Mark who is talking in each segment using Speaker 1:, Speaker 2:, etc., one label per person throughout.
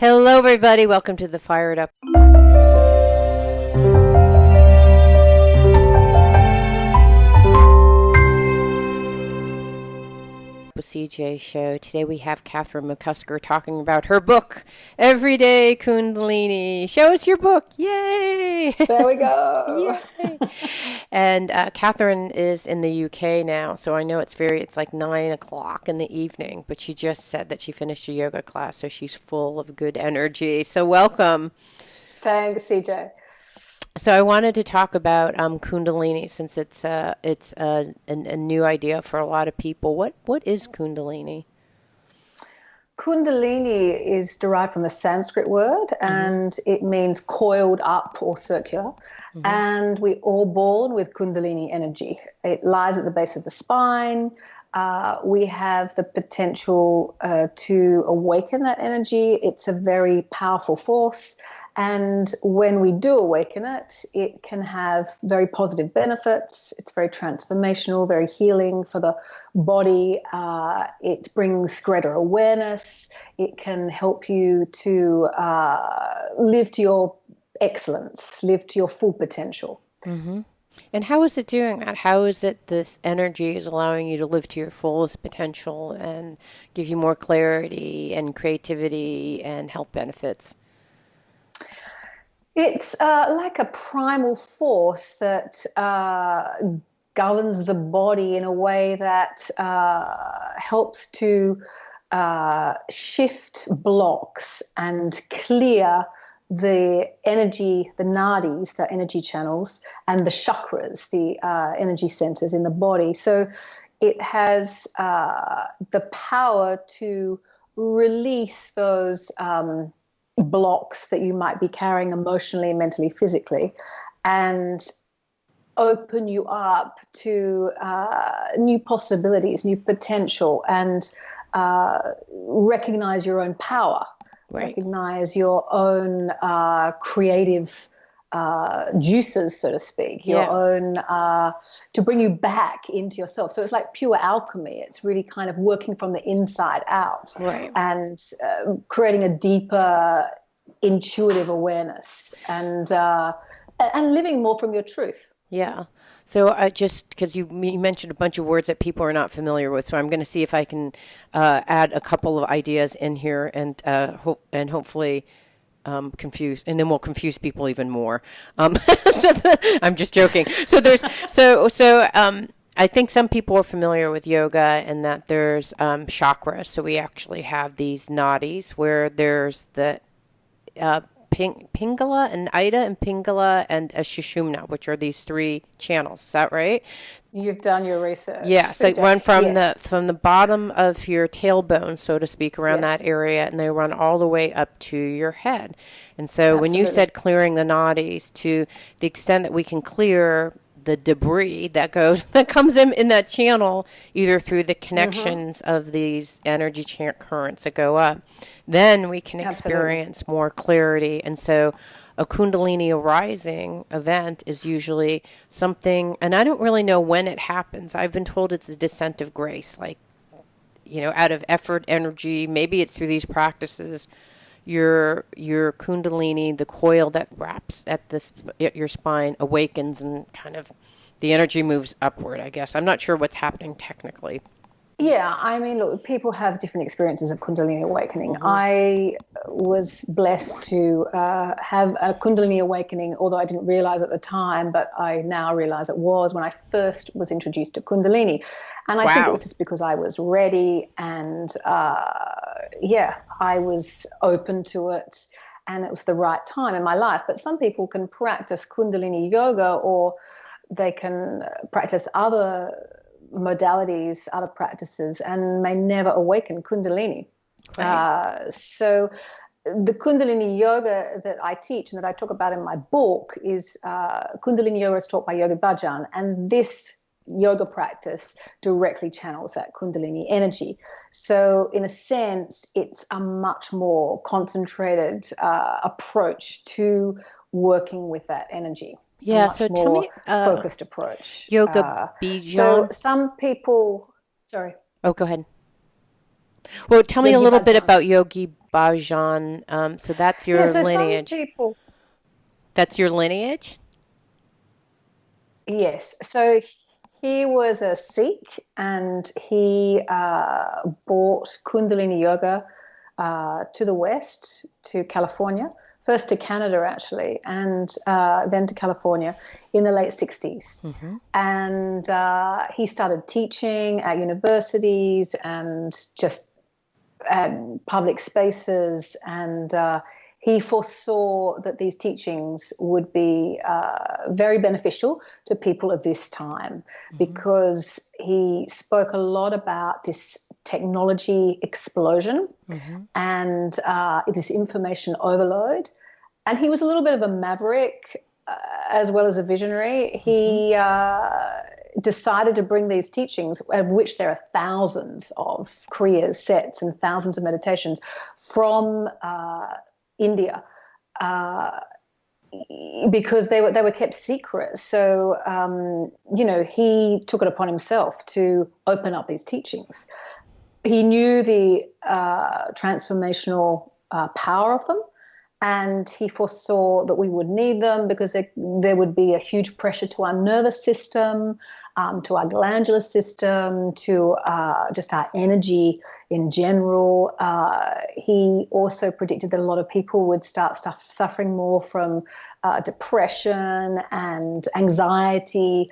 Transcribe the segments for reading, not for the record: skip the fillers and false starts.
Speaker 1: Hello, everybody. Welcome to the Fired Up CJ show. Today we have Kathryn McCusker talking about her book, Everyday Kundalini. Show us your book. Yay!
Speaker 2: There we go.
Speaker 1: Yay! And Kathryn is in the UK now, so I know it's like 9 o'clock in the evening, but she just said that she finished a yoga class, so she's full of good energy. So welcome.
Speaker 2: Thanks, CJ.
Speaker 1: So I wanted to talk about Kundalini, since it's a new idea for a lot of people. What is Kundalini?
Speaker 2: Kundalini is derived from the Sanskrit word, and it means coiled up or circular. And we're all born with Kundalini energy. It lies at the base of the spine. We have the potential to awaken that energy. It's a very powerful force. And when we do awaken it, it can have very positive benefits. It's very transformational, very healing for the body. It brings greater awareness. It can help you to live to your excellence, live to your full potential.
Speaker 1: Mm-hmm. And how is it doing that? How is it this energy is allowing you to live to your fullest potential and give you more clarity and creativity and health benefits?
Speaker 2: It's like a primal force that governs the body in a way that helps to shift blocks and clear the energy, the nadis, the energy channels, and the chakras, the energy centers in the body. So it has the power to release those blocks that you might be carrying emotionally, mentally, physically, and open you up to new possibilities, new potential, and recognize your own power, recognize your own creative juices, so to speak, your own, to bring you back into yourself. So it's like pure alchemy. It's really kind of working from the inside out and creating a deeper intuitive awareness and living more from your truth.
Speaker 1: Yeah. So I just, because you mentioned a bunch of words that people are not familiar with, so I'm going to see if I can add a couple of ideas in here and hopefully confuse, and then we'll confuse people even more. I'm just joking. So I think some people are familiar with yoga and that there's chakras. So we actually have these nadis where there's the Pingala and Ida and Pingala and a Sushumna, which are these three channels. Is that right?
Speaker 2: You've done your research.
Speaker 1: Yes, they run from the bottom of your tailbone, so to speak, around that area, and they run all the way up to your head. And so when you said clearing the nadis, to the extent that we can clear the debris that comes in that channel, either through the connections of these energy currents that go up, then we can experience more clarity. And so a Kundalini arising event is usually something, and I don't really know when it happens. I've been told it's a descent of grace, like, out of effort, energy. Maybe it's through these practices. Your Kundalini, the coil that wraps at your spine, awakens, and kind of the energy moves upward, I guess. I'm not sure what's happening technically.
Speaker 2: Yeah, I mean, look, people have different experiences of Kundalini awakening. I was blessed to have a Kundalini awakening, although I didn't realize at the time, but I now realize it was when I first was introduced to Kundalini. And I think it was just because I was ready and, I was open to it and it was the right time in my life. But some people can practice Kundalini Yoga, or they can practice other modalities, other practices, and may never awaken Kundalini. So the Kundalini Yoga that I teach and that I talk about in my book is Kundalini Yoga is taught by Yogi Bhajan, and this yoga practice directly channels that Kundalini energy. So in a sense, it's a much more concentrated approach to working with that energy.
Speaker 1: Yeah, so tell me,
Speaker 2: focused approach.
Speaker 1: Yoga Bhajan.
Speaker 2: So some people, sorry.
Speaker 1: Oh, go ahead. Well, tell me a little bit about Yogi Bhajan. So that's your lineage.
Speaker 2: Some people,
Speaker 1: That's your lineage?
Speaker 2: yes. So he was a Sikh, and he brought Kundalini Yoga to the West, to California, first to Canada actually, and then to California in the late 60s. Mm-hmm. And he started teaching at universities and just at public spaces, and he foresaw that these teachings would be very beneficial to people of this time, mm-hmm. because he spoke a lot about this technology explosion, mm-hmm. and this information overload. And he was a little bit of a maverick as well as a visionary. He decided to bring these teachings, of which there are thousands of kriyas, sets, and thousands of meditations from India, because they were kept secret. So, he took it upon himself to open up these teachings. He knew the transformational power of them, and he foresaw that we would need them because there would be a huge pressure to our nervous system, to our glandular system, to just our energy in general. He also predicted that a lot of people would start suffering more from depression and anxiety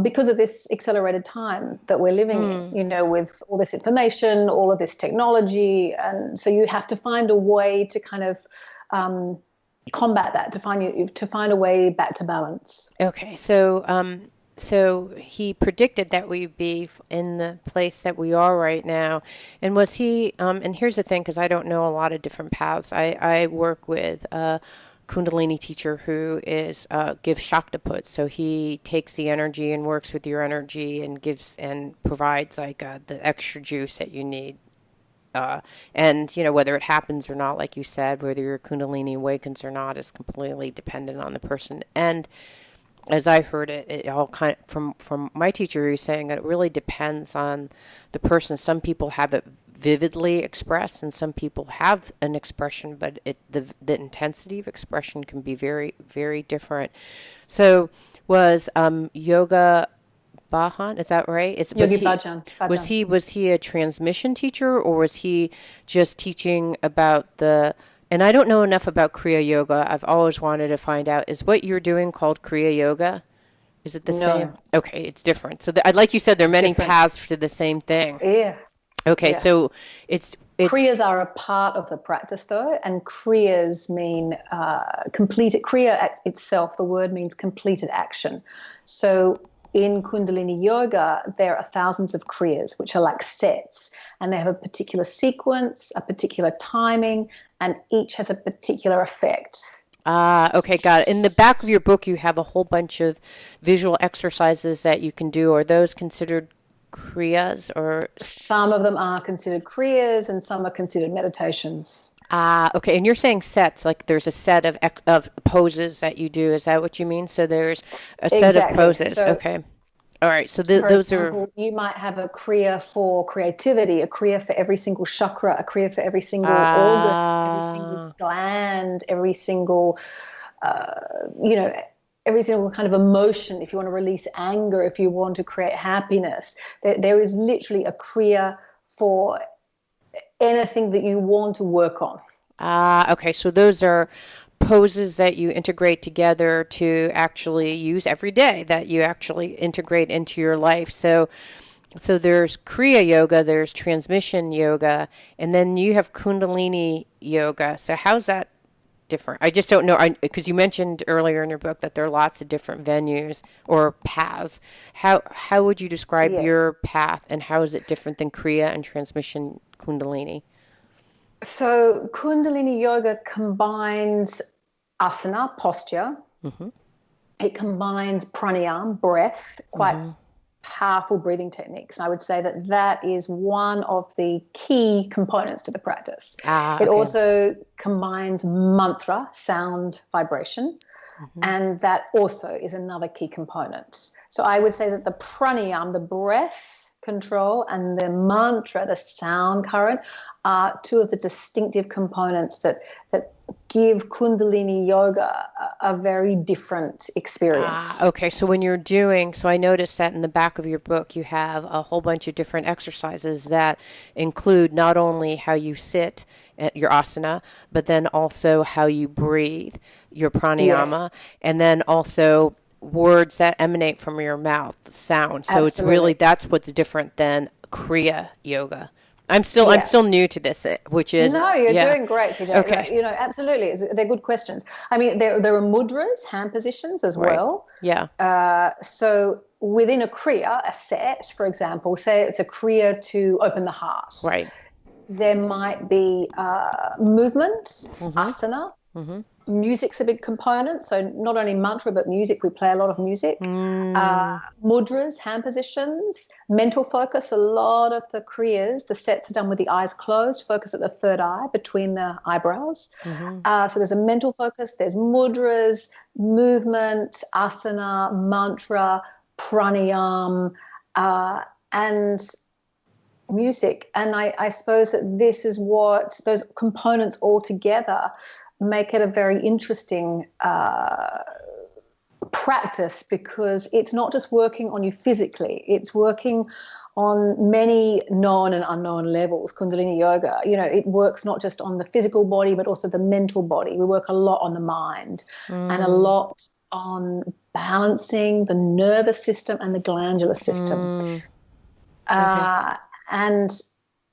Speaker 2: because of this accelerated time that we're living in, with all this information, all of this technology. And so you have to find a way to kind of combat that, to find a way back to balance.
Speaker 1: Okay, so he predicted that we'd be in the place that we are right now. And was he, and here's the thing, because I don't know a lot of different paths. I work with a Kundalini teacher who gives Shaktiputs. So he takes the energy and works with your energy and gives and provides like the extra juice that you need. And, whether it happens or not, like you said, whether your Kundalini awakens or not is completely dependent on the person. And as I heard it all kind of from my teacher, he was saying that it really depends on the person. Some people have it vividly expressed, and some people have an expression, but the intensity of expression can be very, very different. So was Yoga Bhajan, is that right?
Speaker 2: Yogi Bhajan.
Speaker 1: Was he a transmission teacher, or was he just teaching about the? And I don't know enough about Kriya Yoga. I've always wanted to find out. Is what you're doing called Kriya Yoga? Is it the same? Okay, it's different. So like you said, there are many paths to the same thing.
Speaker 2: Yeah.
Speaker 1: Okay, yeah. So it's
Speaker 2: Kriyas are a part of the practice, though, and kriyas mean completed. Kriya itself, the word means completed action. So in Kundalini Yoga, there are thousands of kriyas, which are like sets, and they have a particular sequence, a particular timing, and each has a particular effect.
Speaker 1: Okay, got it. In the back of your book, you have a whole bunch of visual exercises that you can do. Are those considered kriyas, or?
Speaker 2: Some of them are considered kriyas, and some are considered meditations.
Speaker 1: Okay. And you're saying sets, like there's a set of poses that you do. Is that what you mean? So there's a set of poses. So, okay. All right. So those example,
Speaker 2: you might have a kriya for creativity, a kriya for every single chakra, a kriya for every single organ, every single gland, every single, every single kind of emotion. If you want to release anger, if you want to create happiness, there is literally a kriya for anything that you want to work on.
Speaker 1: Okay. So those are poses that you integrate together to actually use every day, that you actually integrate into your life. So there's Kriya Yoga, there's Transmission Yoga, and then you have Kundalini Yoga. So how's that different? I just don't know, because you mentioned earlier in your book that there are lots of different venues or paths. How would you describe your path, and how is it different than Kriya and Transmission Kundalini?
Speaker 2: So Kundalini Yoga combines asana, posture. Mm-hmm. It combines pranayama, breath, quite powerful breathing techniques. And I would say that is one of the key components to the practice. It also combines mantra, sound, vibration, and that also is another key component. So I would say that the pranayama, the breath control and the mantra, the sound current, are two of the distinctive components that give Kundalini Yoga a very different experience.
Speaker 1: Okay, so when you're doing, so I noticed that in the back of your book you have a whole bunch of different exercises that include not only how you sit, your asana, but then also how you breathe, your pranayama, and then also words that emanate from your mouth, the sound. So It's really, that's what's different than Kriya Yoga. I'm still new to this, which is...
Speaker 2: No, you're doing great, TJ.
Speaker 1: Okay.
Speaker 2: Absolutely. They're good questions. I mean, there are mudras, hand positions as well.
Speaker 1: Yeah.
Speaker 2: So within a kriya, a set, for example, say it's a kriya to open the heart.
Speaker 1: Right.
Speaker 2: There might be movement, asana. Music's a big component. So not only mantra, but music. We play a lot of music. Mudras, hand positions, mental focus. A lot of the kriyas, the sets are done with the eyes closed, focus at the third eye between the eyebrows. So there's a mental focus. There's mudras, movement, asana, mantra, pranayam, and music. And I suppose that this is what those components all together make it a very interesting practice, because it's not just working on you physically, it's working on many known and unknown levels. Kundalini Yoga, it works not just on the physical body, but also the mental body. We work a lot on the mind and a lot on balancing the nervous system and the glandular system. And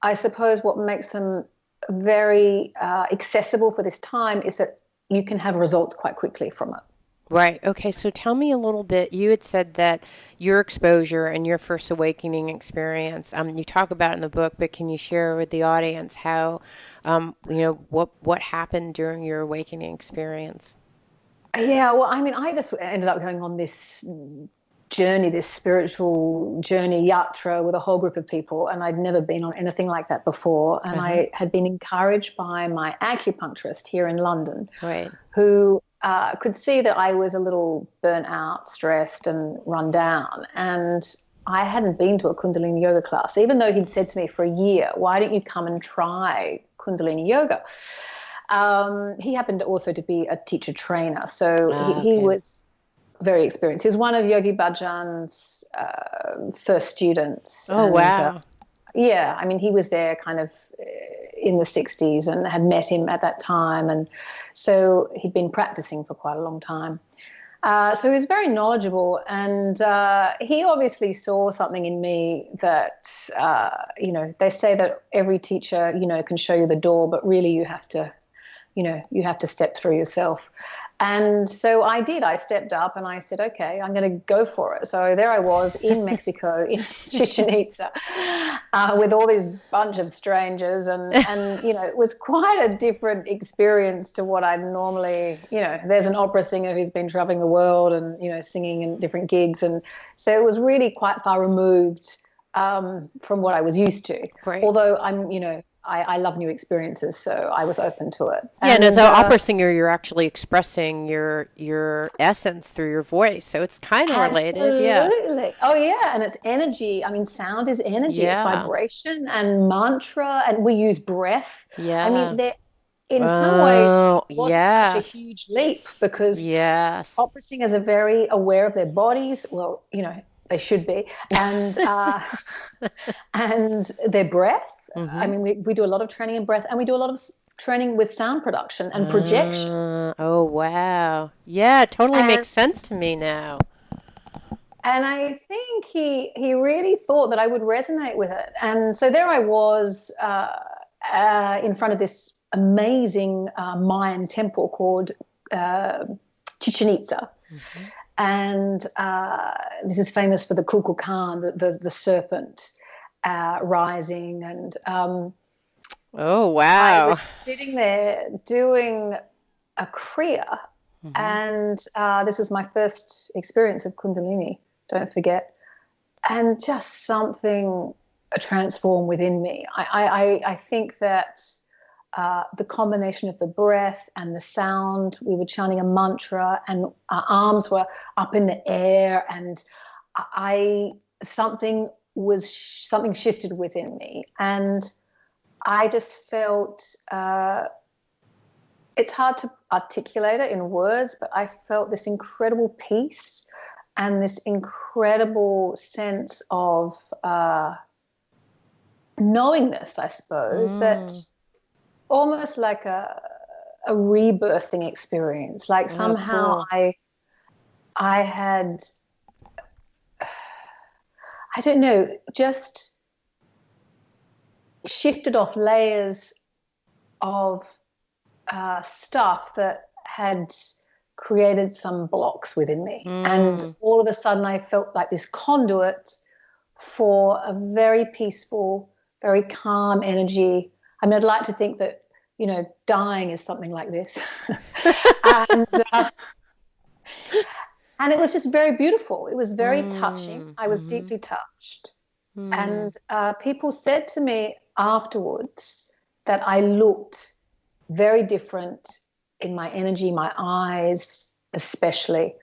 Speaker 2: I suppose what makes them very accessible for this time is that you can have results quite quickly from it.
Speaker 1: Right. Okay. So tell me a little bit. You had said that your exposure and your first awakening experience, you talk about it in the book, but can you share with the audience how, what happened during your awakening experience?
Speaker 2: Yeah. Well, I mean, I just ended up going on this journey, this spiritual journey, yatra, with a whole group of people, and I'd never been on anything like that before. And I had been encouraged by my acupuncturist here in London, who could see that I was a little burnt out, stressed, and run down. And I hadn't been to a Kundalini Yoga class, even though he'd said to me for a year, "Why don't you come and try Kundalini Yoga?" He happened also to be a teacher trainer, so he was very experienced. He was one of Yogi Bhajan's first students.
Speaker 1: Oh, wow.
Speaker 2: I mean, he was there kind of in the 60s and had met him at that time. And so he'd been practicing for quite a long time. So he was very knowledgeable, and he obviously saw something in me that, they say that every teacher, can show you the door, but really you have to step through yourself. And so I did. I stepped up and I said, okay, I'm going to go for it. So there I was in Mexico, in Chichen Itza, with all these bunch of strangers. And it was quite a different experience to what I'd normally, there's an opera singer who's been traveling the world and, singing in different gigs. And so it was really quite far removed from what I was used to.
Speaker 1: Right.
Speaker 2: Although I love new experiences, so I was open to it.
Speaker 1: Yeah, and as an opera singer, you're actually expressing your essence through your voice, so it's kind of related. Yeah.
Speaker 2: Absolutely. Oh, yeah, and it's energy. I mean, sound is energy. Yeah. It's vibration and mantra, and we use breath.
Speaker 1: Yeah.
Speaker 2: I mean, in some ways, it wasn't such a huge leap, because opera singers are very aware of their bodies. Well, they should be, and and their breath. I mean, we do a lot of training in breath, and we do a lot of training with sound production and projection.
Speaker 1: Oh, wow. Yeah, it totally makes sense to me now.
Speaker 2: And I think he really thought that I would resonate with it. And so there I was in front of this amazing Mayan temple called Chichen Itza. And this is famous for the Kukulkan, the serpent rising. And
Speaker 1: oh, wow.
Speaker 2: I was sitting there doing a kriya, and this was my first experience of Kundalini, don't forget, and just something transformed within me. I think that the combination of the breath and the sound, we were chanting a mantra, and our arms were up in the air, and something something shifted within me, and I just felt, it's hard to articulate it in words, but I felt this incredible peace and this incredible sense of knowingness, I suppose, that almost like a rebirthing experience. Like somehow
Speaker 1: cool.
Speaker 2: I had, I don't know, just shifted off layers of stuff that had created some blocks within me. And all of a sudden I felt like this conduit for a very peaceful, very calm energy. I mean, I'd like to think that, you know, dying is something like this. and it was just very beautiful. It was very touching. I was deeply touched. And people said to me afterwards that I looked very different in my energy, my eyes especially,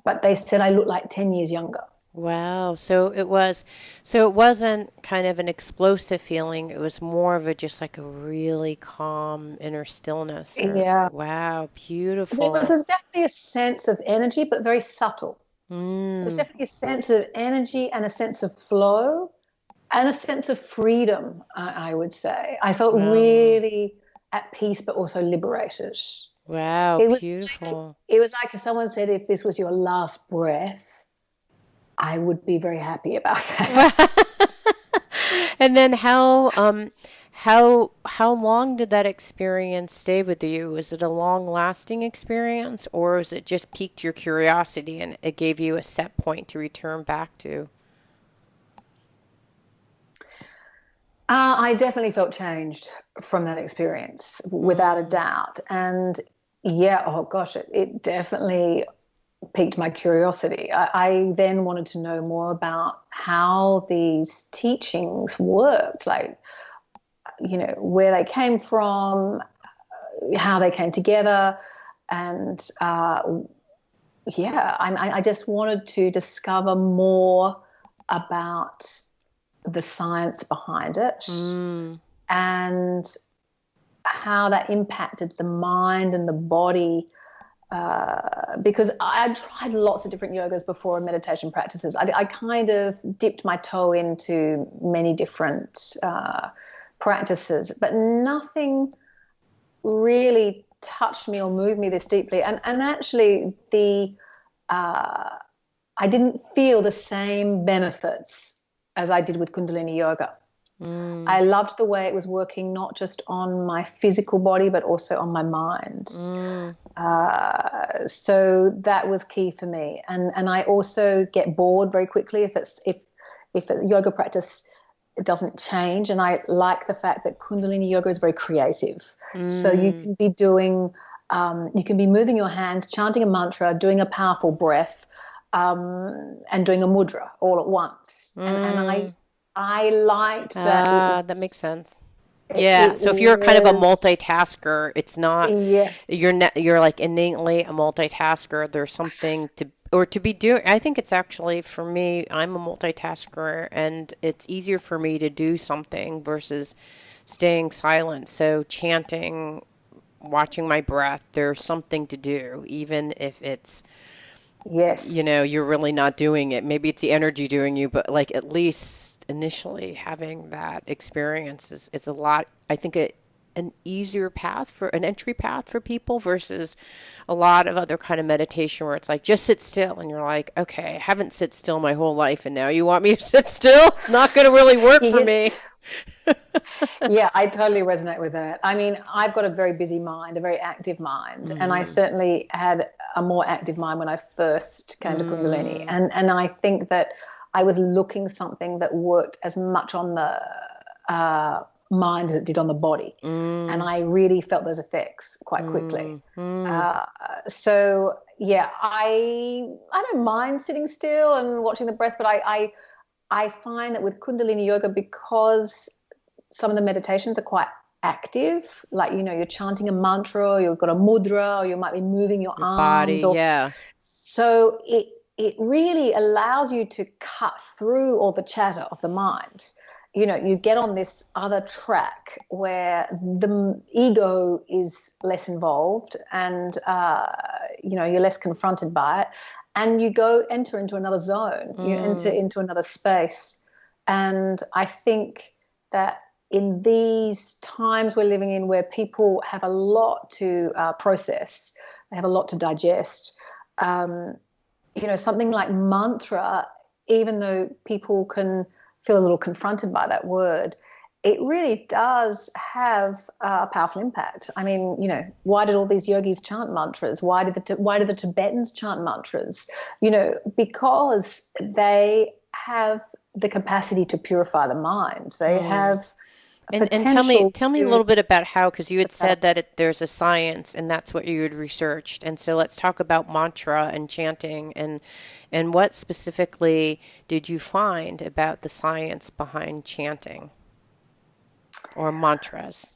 Speaker 2: but they said I looked like 10 years younger.
Speaker 1: Wow. So it wasn't kind of an explosive feeling. It was more of just like a really calm inner stillness.
Speaker 2: Yeah.
Speaker 1: Wow.
Speaker 2: There
Speaker 1: Beautiful.
Speaker 2: was definitely a sense of energy, but very subtle. There was definitely a sense of energy and a sense of flow and a sense of freedom, I would say. I felt really at peace, but also liberated.
Speaker 1: Wow. Beautiful.
Speaker 2: It was like if someone said, if this was your last breath, I would be very happy about that.
Speaker 1: And then how long did that experience stay with you? Was it a long lasting experience, or was it just piqued your curiosity and it gave you a set point to return back to?
Speaker 2: I definitely felt changed from that experience, without a doubt. And yeah, oh gosh, it definitely piqued my curiosity. I then wanted to know more about how these teachings worked, like, you know, where they came from, how they came together. And yeah, I just wanted to discover more about the science behind it and how that impacted the mind and the body. Because I tried lots of different yogas before, meditation practices. I kind of dipped my toe into many different practices, but nothing really touched me or moved me this deeply. And actually, I didn't feel the same benefits as I did with Kundalini Yoga. I loved the way it was working, not just on my physical body, but also on my mind. So that was key for me. And I also get bored very quickly if a yoga practice doesn't change. And I like the fact that Kundalini Yoga is very creative. So you can be doing, you can be moving your hands, chanting a mantra, doing a powerful breath, and doing a mudra all at once. And I liked that.
Speaker 1: That makes sense. Yeah. So if you're kind of a multitasker, it's not,
Speaker 2: Yeah.
Speaker 1: you're like innately a multitasker. There's something to be doing. I think it's actually, for me, I'm a multitasker, and it's easier for me to do something versus staying silent. So chanting, watching my breath, there's something to do, even if it's,
Speaker 2: Yes.
Speaker 1: you know, you're really not doing it. Maybe it's the energy doing you, but like at least initially having that experience is a lot. I think an easier path, for an entry path for people, versus a lot of other kind of meditation where it's like, just sit still. And you're like, okay, I haven't sit still my whole life, and now you want me to sit still? It's not going to really work for me.
Speaker 2: Yeah, I totally resonate with that. I mean, I've got a very busy mind, a very active mind, and I certainly had a more active mind when I first came to Kundalini. And I think that I was looking something that worked as much on the mind as it did on the body. And I really felt those effects quite quickly. So yeah, I don't mind sitting still and watching the breath, but I find that with Kundalini Yoga, because some of the meditations are quite active, like, you know, you're chanting a mantra, or you've got a mudra, or you might be moving your arms.
Speaker 1: Body, yeah.
Speaker 2: So it really allows you to cut through all the chatter of the mind. You know, you get on this other track where the ego is less involved and, you know, you're less confronted by it. And you enter into another zone, you enter into another space. And I think that in these times we're living in where people have a lot to process, they have a lot to digest, you know, something like mantra, even though people can feel a little confronted by that word, it really does have a powerful impact. I mean, you know, why did all these yogis chant mantras? Why did the Tibetans chant mantras? You know, because they have the capacity to purify the mind. They have
Speaker 1: and tell me a little bit about how, because you had said that there's a science and that's what you had researched. And so let's talk about mantra and chanting and what specifically did you find about the science behind chanting or mantras?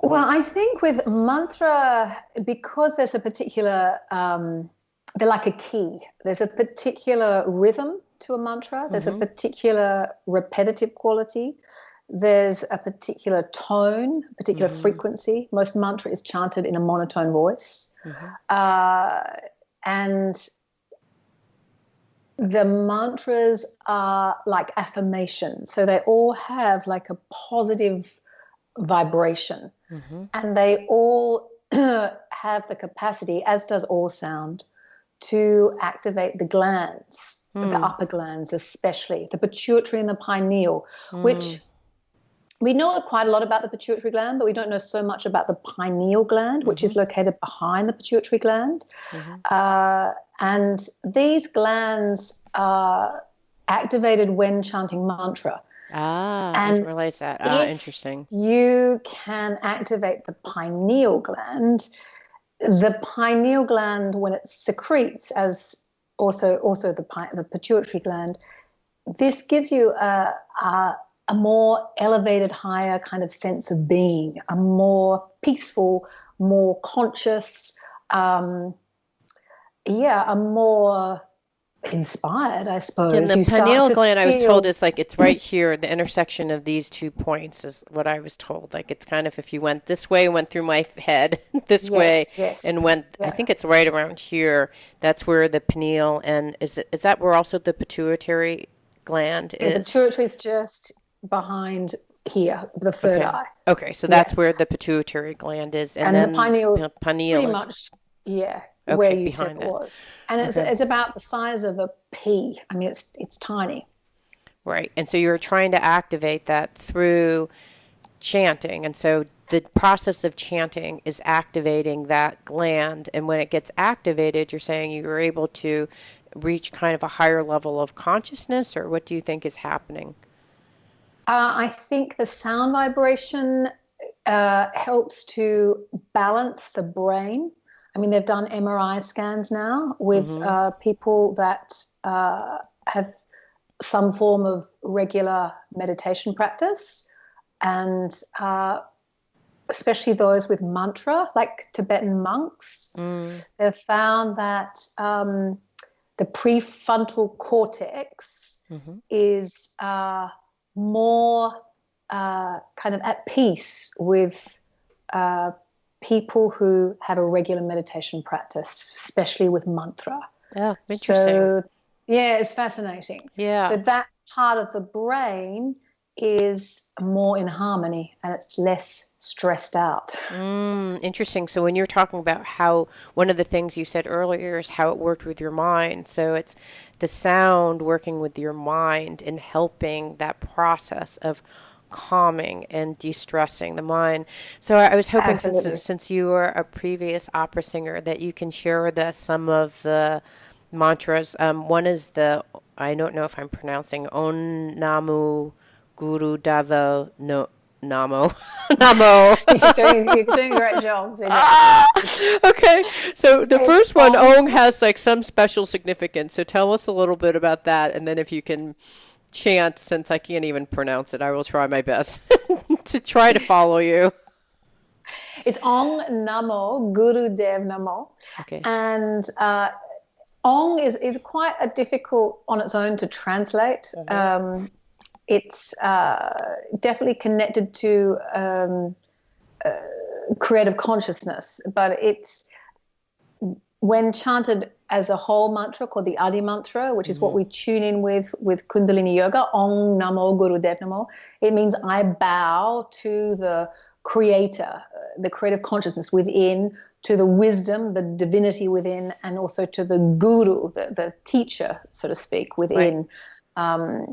Speaker 2: Well, I think with mantra, because there's a particular, they're like a key. There's a particular rhythm to a mantra. There's a particular repetitive quality. There's a particular tone, particular frequency. Most mantra is chanted in a monotone voice. And the mantras are like affirmations. So they all have like a positive vibration. And they all have the capacity, as does all sound, to activate the glands, the upper glands especially, the pituitary and the pineal, which... We know quite a lot about the pituitary gland, but we don't know so much about the pineal gland, which is located behind the pituitary gland. And these glands are activated when chanting mantra.
Speaker 1: I didn't realize that. Interesting.
Speaker 2: You can activate the pineal gland. The pineal gland, when it secretes, as also the pituitary gland, this gives you a more elevated, higher kind of sense of being, a more peaceful, more conscious, a more inspired, I suppose.
Speaker 1: And the pineal gland, I was told, is like it's right here, the intersection of these 2 points is what I was told. Like it's kind of if you went this way, went through my head this way, and went, I think it's right around here. That's where the pineal, and is that where also the pituitary gland is?
Speaker 2: The pituitary is just behind here, the third eye.
Speaker 1: Okay, so that's where the pituitary gland is, and then
Speaker 2: the pineal is
Speaker 1: pineal
Speaker 2: pretty
Speaker 1: is
Speaker 2: much where you said it was, and it's about the size of a pea. I mean, it's tiny.
Speaker 1: Right, and so you're trying to activate that through chanting, and so the process of chanting is activating that gland, and when it gets activated, you're saying you're able to reach kind of a higher level of consciousness, or what do you think is happening?
Speaker 2: I think the sound vibration helps to balance the brain. I mean, they've done MRI scans now with people that have some form of regular meditation practice, and especially those with mantra, like Tibetan monks. They've found that the prefrontal cortex is more kind of at peace with people who have a regular meditation practice, especially with mantra.
Speaker 1: Oh, interesting.
Speaker 2: So, yeah, it's fascinating.
Speaker 1: Yeah.
Speaker 2: So that part of the brain is more in harmony and it's less stressed out.
Speaker 1: Interesting. So when you're talking about how one of the things you said earlier is how it worked with your mind. So it's the sound working with your mind and helping that process of calming and de-stressing the mind. So I was hoping since you were a previous opera singer that you can share with us some of the mantras. One is I don't know if I'm pronouncing Om Namo Guru Deva no Namo. Namo.
Speaker 2: You're doing a great job.
Speaker 1: Okay. So the first one, Om, has like some special significance. So tell us a little bit about that. And then if you can chant, since I can't even pronounce it, I will try my best to try to follow you.
Speaker 2: It's Om Namo Guru Dev Namo.
Speaker 1: Okay.
Speaker 2: And Ong is quite a difficult on its own to translate. It's definitely connected to creative consciousness, but it's when chanted as a whole mantra called the Adi mantra, which is what we tune in with Kundalini Yoga, Om Namo Gurudev Namo. It means I bow to the creator, the creative consciousness within, to the wisdom, the divinity within, and also to the guru, the teacher, so to speak, within. Right.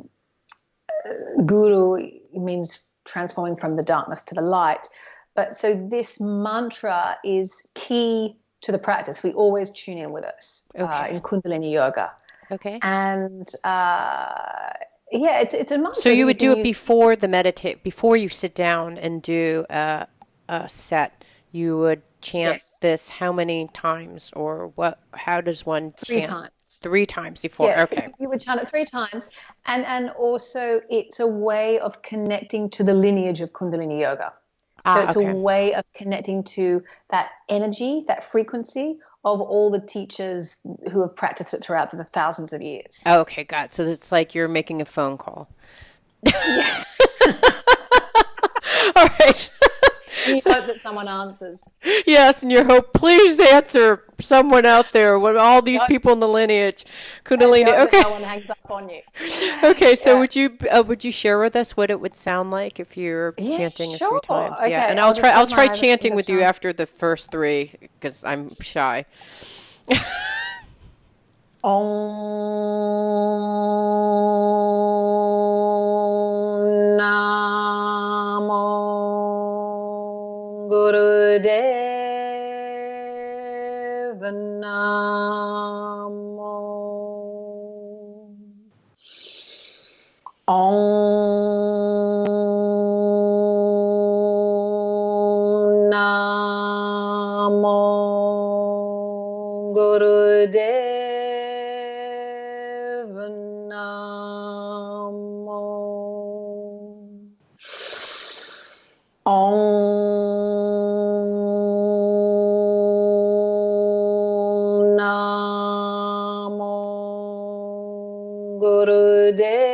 Speaker 2: Guru means transforming from the darkness to the light. But so this mantra is key to the practice. We always tune in with it in Kundalini Yoga.
Speaker 1: Okay.
Speaker 2: And it's a mantra.
Speaker 1: So you would do it before before you sit down and do a set. You would chant this how many times, or what? How does one chant?
Speaker 2: 3 times.
Speaker 1: 3 times before.
Speaker 2: Yeah,
Speaker 1: okay.
Speaker 2: You would chant it 3 times, and also it's a way of connecting to the lineage of Kundalini Yoga. So it's a way of connecting to that energy, that frequency of all the teachers who have practiced it throughout the thousands of years.
Speaker 1: Oh, okay, got it. So it's like you're making a phone call.
Speaker 2: Yeah.
Speaker 1: All right.
Speaker 2: And you hope that someone answers.
Speaker 1: Yes, and you hope, please answer someone out there with all these people in the lineage. Kundalini. Okay.
Speaker 2: No one hangs up on you.
Speaker 1: Okay, so would you share with us what it would sound like if you're chanting it 3 times?
Speaker 2: Okay.
Speaker 1: Yeah, and I'll try chanting with you after the first 3 because I'm shy.
Speaker 2: Om Namo Gurudev Namo. Om Namo Gurudev Namo. Om Namo Gurudev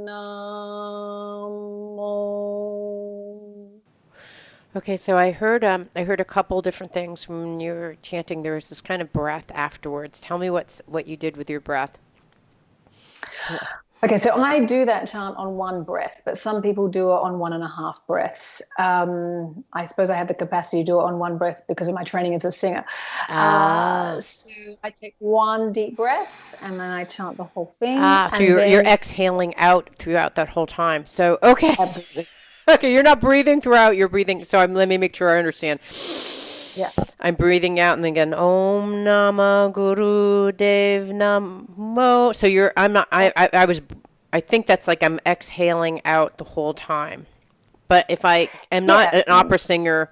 Speaker 2: Namo.
Speaker 1: Okay, so I heard a couple different things when you were chanting. There was this kind of breath afterwards. Tell me what you did with your breath.
Speaker 2: Okay, so I do that chant on 1 breath, but some people do it on 1.5 breaths. I suppose I have the capacity to do it on 1 breath because of my training as a singer. So I take 1 deep breath and then I chant the whole thing.
Speaker 1: So you're exhaling out throughout that whole time. So, okay.
Speaker 2: Absolutely.
Speaker 1: Okay, you're not breathing throughout, you're breathing. So let me make sure I understand.
Speaker 2: Yeah.
Speaker 1: I'm breathing out and then again, Om Nama Guru Dev Namo. So I think that's like I'm exhaling out the whole time. But if I am not an opera singer,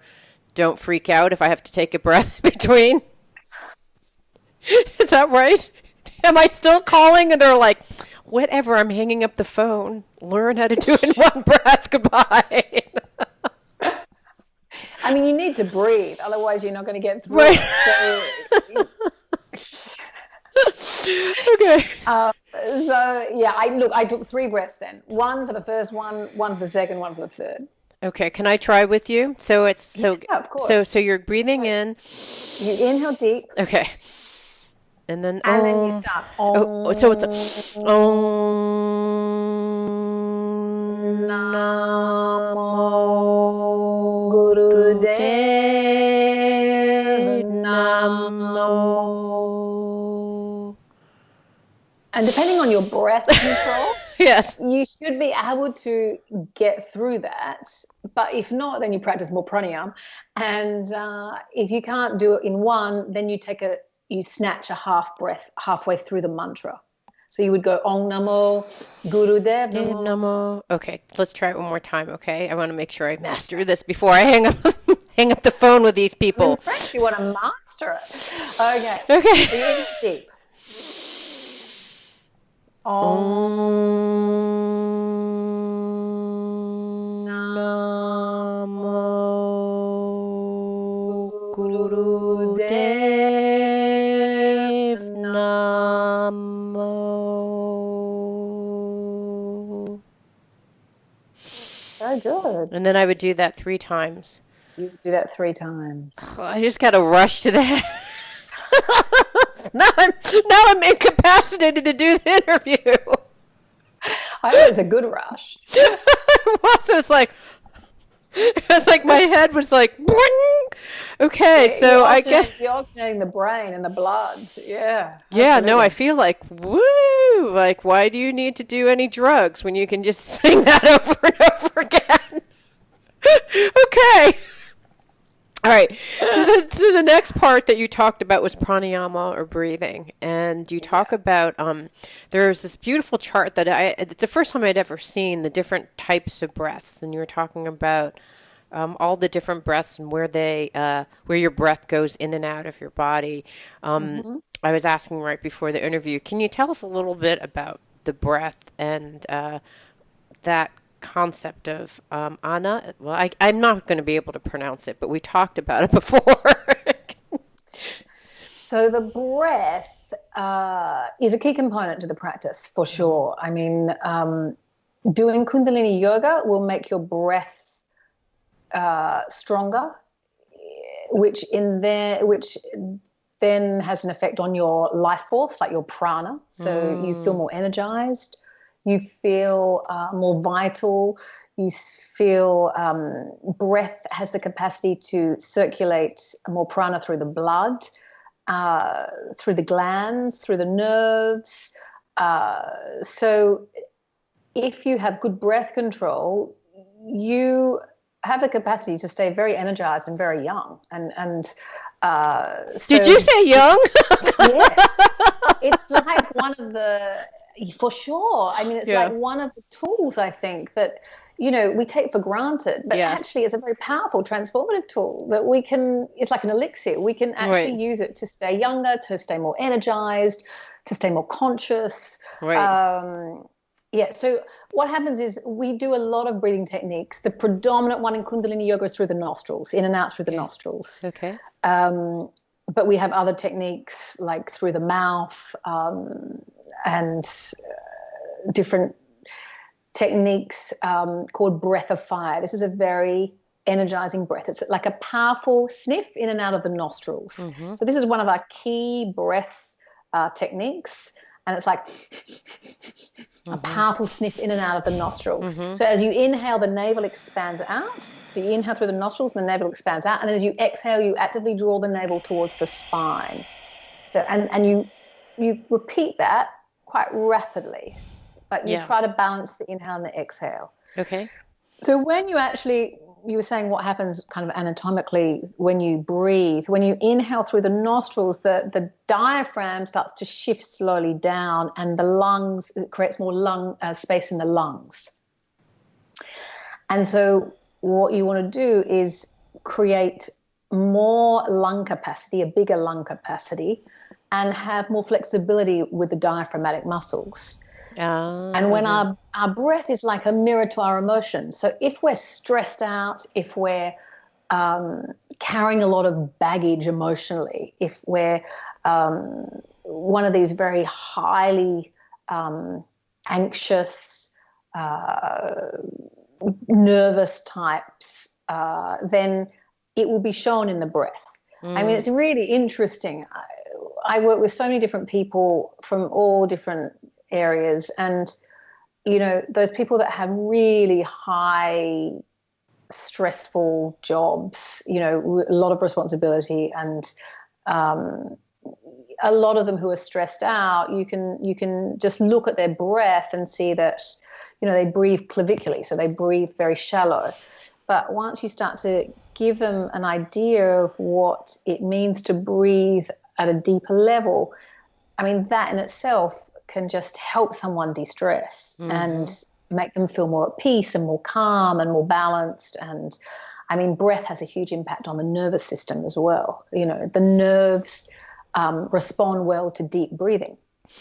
Speaker 1: don't freak out if I have to take a breath in between. Is that right? Am I still calling? And they're like, whatever, I'm hanging up the phone. Learn how to do it in 1 breath. Goodbye.
Speaker 2: I mean, you need to breathe, otherwise you're not going to get through it.
Speaker 1: Okay.
Speaker 2: I took 3 breaths then. 1 for the first one, 1 for the second, 1 for the third.
Speaker 1: Okay, can I try with you? So it's
Speaker 2: of course.
Speaker 1: So you're breathing in.
Speaker 2: You inhale deep.
Speaker 1: Okay. And then
Speaker 2: you start.
Speaker 1: So it's Om
Speaker 2: Namo Gurudev Namo. And depending on your breath control,
Speaker 1: yes,
Speaker 2: you should be able to get through that. But if not, then you practice more pranayama. And if you can't do it in 1, then you snatch a half breath halfway through the mantra. So you would go Om Namo Gurudev Namo.
Speaker 1: Okay, let's try it one more time. Okay, I want to make sure I master this before I hang up the phone with these people.
Speaker 2: In French, you want to master it. Okay.
Speaker 1: Okay.
Speaker 2: Breathe deep. Om Namo Gurudev good.
Speaker 1: And then I would do that 3 times.
Speaker 2: You do that 3 times.
Speaker 1: I just got to rush to that. now I'm incapacitated to do the interview.
Speaker 2: I know it's a good rush.
Speaker 1: Also, it's like my head was like, boing. Okay,
Speaker 2: Yeah,
Speaker 1: so I guess
Speaker 2: you're alternating the brain and the blood. Yeah.
Speaker 1: yeah, no, I
Speaker 2: absolutely.
Speaker 1: feel like woo. Like, why do you need to do any drugs when you can just sing that over and over again? Okay. All right. So the next part that you talked about was pranayama or breathing, and you talk about there's this beautiful chart that it's the first time I'd ever seen the different types of breaths, and you were talking about all the different breaths and where your breath goes in and out of your body. I was asking right before the interview, can you tell us a little bit about the breath and that concept of ana? Well, I'm not going to be able to pronounce it, but we talked about it before.
Speaker 2: So the breath is a key component to the practice for sure. I mean, doing Kundalini Yoga will make your breath stronger, which then has an effect on your life force, like your prana. So you feel more energized. You feel more vital. You feel breath has the capacity to circulate more prana through the blood, through the glands, through the nerves. So if you have good breath control, you have the capacity to stay very energized and very young.
Speaker 1: Did you say young?
Speaker 2: Yes. It's like one of the... For sure. I mean, it's like one of the tools, I think, that, we take for granted, but actually it's a very powerful transformative tool that it's like an elixir. We can actually use it to stay younger, to stay more energized, to stay more conscious.
Speaker 1: Right.
Speaker 2: So what happens is we do a lot of breathing techniques. The predominant one in Kundalini Yoga is through the nostrils, in and out through the nostrils.
Speaker 1: Okay.
Speaker 2: But we have other techniques like through the mouth, and different techniques called breath of fire. This is a very energizing breath. It's like a powerful sniff in and out of the nostrils. So this is one of our key breath techniques, and it's like a powerful sniff in and out of the nostrils. So as you inhale, the navel expands out. So you inhale through the nostrils, and the navel expands out, and as you exhale, you actively draw the navel towards the spine. So and you repeat that quite rapidly, but you try to balance the inhale and the exhale.
Speaker 1: Okay.
Speaker 2: So when you were saying what happens kind of anatomically when you breathe, when you inhale through the nostrils, the diaphragm starts to shift slowly down, and the lungs, it creates more lung space in the lungs. And so what you want to do is create more lung capacity, a bigger lung capacity, and have more flexibility with the diaphragmatic muscles. And when our breath is like a mirror to our emotions. So if we're stressed out, if we're carrying a lot of baggage emotionally, if we're one of these very highly anxious, nervous types, then it will be shown in the breath. I mean, it's really interesting. I work with so many different people from all different areas, and those people that have really high stressful jobs, a lot of responsibility, and a lot of them who are stressed out, you can just look at their breath and see that they breathe clavicularly, so they breathe very shallow. But once you start to give them an idea of what it means to breathe at a deeper level, I mean, that in itself can just help someone de-stress and make them feel more at peace and more calm and more balanced. And I mean, breath has a huge impact on the nervous system as well. The nerves respond well to deep breathing.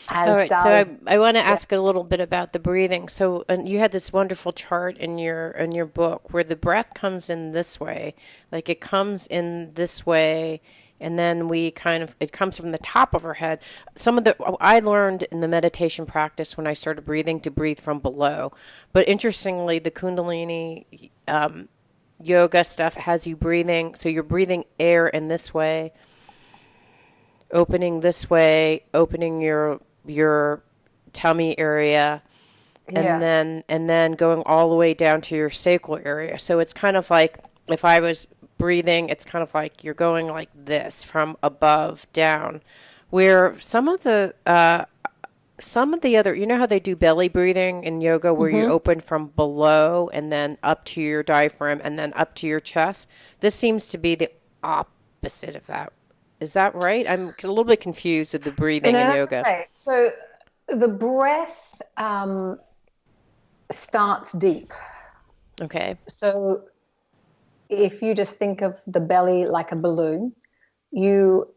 Speaker 1: All right, so I want to ask a little bit about the breathing. So you had this wonderful chart in your book where the breath comes in this way, like it comes in this way, and then it comes from the top of our head. I learned in the meditation practice when I started breathing to breathe from below. But interestingly, the Kundalini yoga stuff has you breathing. So you're breathing air in this way, opening this way, opening your tummy area, and then going all the way down to your sacral area. So it's kind of like, if I was breathing, it's kind of like you're going like this from above down, where some of the other, you know how they do belly breathing in yoga, where you open from below and then up to your diaphragm and then up to your chest. This seems to be the opposite of that. Is that right? I'm a little bit confused with the breathing in yoga.
Speaker 2: Right. So the breath starts deep.
Speaker 1: Okay.
Speaker 2: So if you just think of the belly like a balloon, you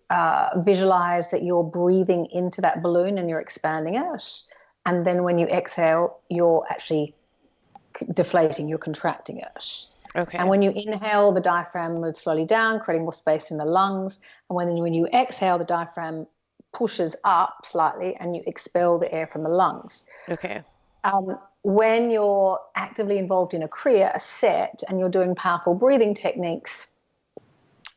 Speaker 2: visualize that you're breathing into that balloon and you're expanding it. And then when you exhale, you're actually deflating, you're contracting it.
Speaker 1: Okay.
Speaker 2: And when you inhale, the diaphragm moves slowly down, creating more space in the lungs. And when you exhale, the diaphragm pushes up slightly and you expel the air from the lungs.
Speaker 1: Okay.
Speaker 2: When you're actively involved in a kriya, a set, and you're doing powerful breathing techniques,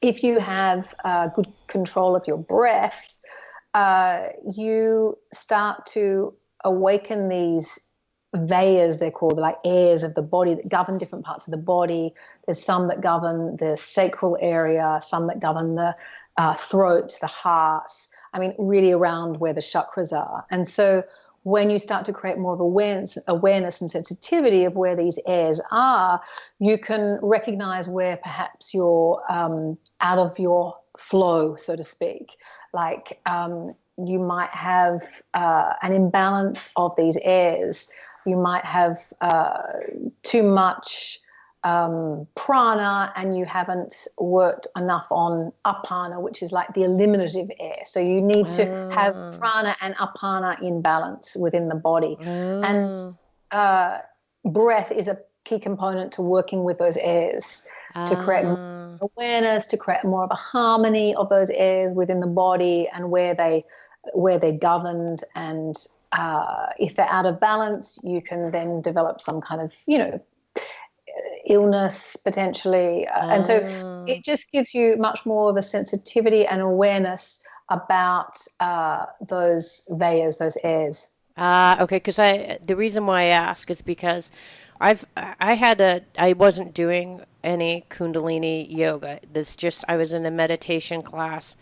Speaker 2: if you have good control of your breath, you start to awaken these vayas, they're called, like airs of the body that govern different parts of the body. There's some that govern the sacral area, some that govern the throat, the heart. I mean, really around where the chakras are. And so when you start to create more of awareness and sensitivity of where these airs are, you can recognize where perhaps you're out of your flow, so to speak. Like you might have an imbalance of these airs. You might have too much prana, and you haven't worked enough on apana, which is like the eliminative air. So you need to have prana and apana in balance within the body. And breath is a key component to working with those airs, to create more awareness, to create more of a harmony of those airs within the body and where they're governed. And if they're out of balance, you can then develop some kind of, illness potentially. And so it just gives you much more of a sensitivity and awareness about those vayas, those airs.
Speaker 1: Okay, because the reason why I ask is because I wasn't doing any Kundalini yoga. I was in a meditation class,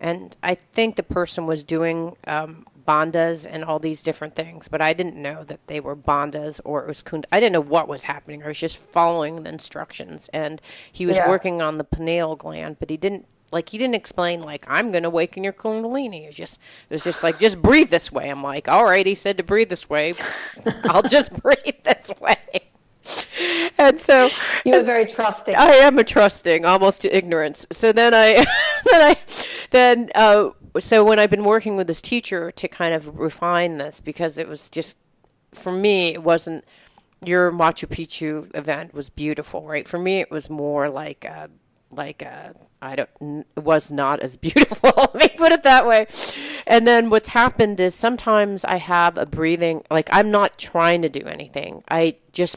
Speaker 1: and I think the person was doing bandhas and all these different things, but I didn't know that they were bandhas or it was I didn't know what was happening. I was just following the instructions, and he was working on the pineal gland, but he didn't explain like, I'm going to awaken your Kundalini. It was just like, just breathe this way. I'm like, all right, he said to breathe this way. I'll just breathe this way. And so
Speaker 2: you were very trusting.
Speaker 1: I am a trusting, almost to ignorance. So then so when I've been working with this teacher to kind of refine this, because it was just, for me, it wasn't, your Machu Picchu event was beautiful, right? For me, it was more it was not as beautiful. Let me put it that way. And then what's happened is sometimes I have a breathing, like I'm not trying to do anything.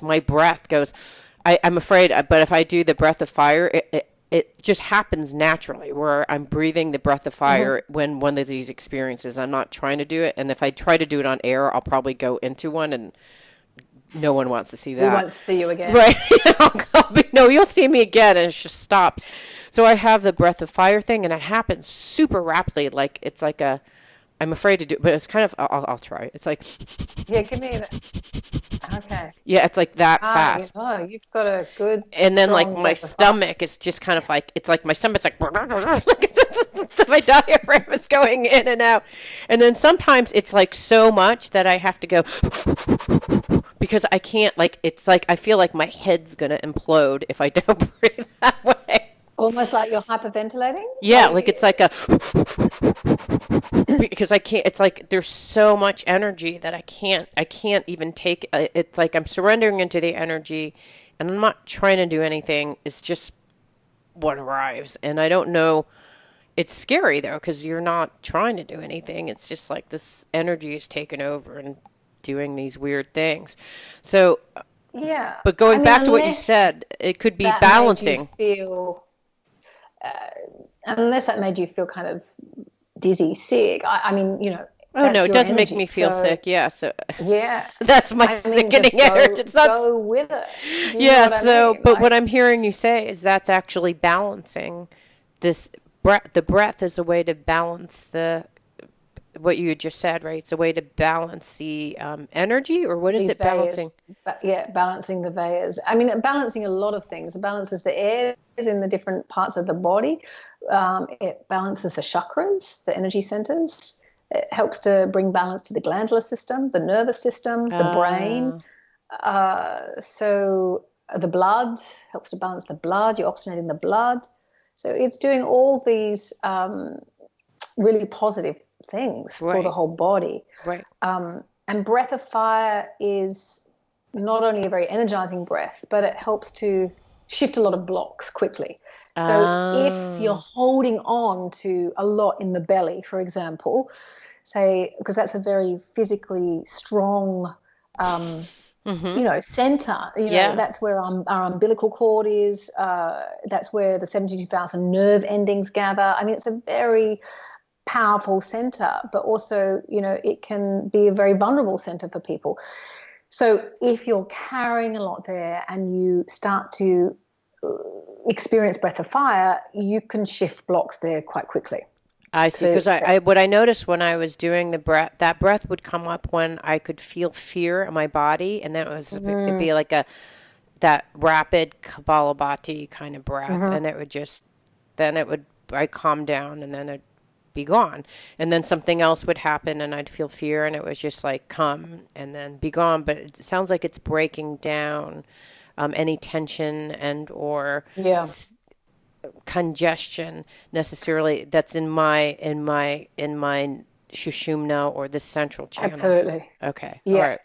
Speaker 1: My breath goes, I'm afraid, but if I do the breath of fire, it just happens naturally where I'm breathing the breath of fire when one of these experiences. I'm not trying to do it. And if I try to do it on air, I'll probably go into one, and no one wants to see that.
Speaker 2: We won't see you again.
Speaker 1: Right. No, you'll see me again, and it just stops. So I have the breath of fire thing, and it happens super rapidly. Like, it's like I'm afraid to do it, but it's kind of, I'll try. It's like,
Speaker 2: yeah, give me okay.
Speaker 1: Yeah, it's like that fast.
Speaker 2: You've got a good,
Speaker 1: and then like my stomach is just kind of like, it's like my stomach's like, my diaphragm is going in and out. And then sometimes it's like so much that I have to go, because I can't, like, it's like, I feel like my head's going to implode if I don't breathe that way.
Speaker 2: Almost like you're hyperventilating?
Speaker 1: Yeah, like it's like a, because I can't, it's like there's so much energy that I can't even take, it's like I'm surrendering into the energy, and I'm not trying to do anything. It's just what arrives. And I don't know it's scary though, because you're not trying to do anything. It's just like this energy is taking over and doing these weird things. So,
Speaker 2: Yeah.
Speaker 1: but going back to what you
Speaker 2: Unless
Speaker 1: said, it could be
Speaker 2: that made you
Speaker 1: balancing.
Speaker 2: feel, unless that made you feel kind of dizzy, sick. I mean,
Speaker 1: Oh no,
Speaker 2: that's
Speaker 1: it
Speaker 2: your
Speaker 1: doesn't make me
Speaker 2: energy.
Speaker 1: feel
Speaker 2: So
Speaker 1: sick. Yeah, so
Speaker 2: yeah,
Speaker 1: that's my
Speaker 2: I mean, just
Speaker 1: sickening energy. It's not.
Speaker 2: go with it. Do you know
Speaker 1: Yeah,
Speaker 2: what I
Speaker 1: so,
Speaker 2: mean?
Speaker 1: but what
Speaker 2: Like,
Speaker 1: I'm hearing you say is that's actually balancing this breath. The breath is a way to balance what you just said, right? It's a way to balance the energy, or what is
Speaker 2: these
Speaker 1: it balancing?
Speaker 2: vayas, yeah, balancing the vayas. I mean, balancing a lot of things. It balances the airs in the different parts of the body. It balances the chakras, the energy centers. It helps to bring balance to the glandular system, the nervous system, the brain.
Speaker 1: Uh,
Speaker 2: So the blood helps to balance the blood. You're oxygenating the blood. So it's doing all these really positive things for the
Speaker 1: right,
Speaker 2: whole body.
Speaker 1: right.
Speaker 2: And breath of fire is not only a very energizing breath, but it helps to shift a lot of blocks quickly. So if you're
Speaker 1: Uh,
Speaker 2: holding on to a lot in the belly, for example, say, because that's a very physically strong, center,
Speaker 1: yeah,
Speaker 2: that's where our umbilical cord is. That's where the 72,000 nerve endings gather. I mean, it's a very powerful center, but also, it can be a very vulnerable center for people. So if you're carrying a lot there and you start to experience breath of fire, you can shift blocks there quite quickly.
Speaker 1: I see.
Speaker 2: So
Speaker 1: Because I what I noticed when I was doing the breath, that breath would come up when I could feel fear in my body, and then it'd be like that rapid Kapalabhati kind of breath, and it would just then I calm down, and then it'd be gone, and then something else would happen, and I'd feel fear, and it was just like come and then be gone. But it sounds like it's breaking down any tension and or
Speaker 2: yeah,
Speaker 1: congestion necessarily that's in my Shushumna or the central channel.
Speaker 2: absolutely.
Speaker 1: Okay. All
Speaker 2: Yeah.
Speaker 1: right.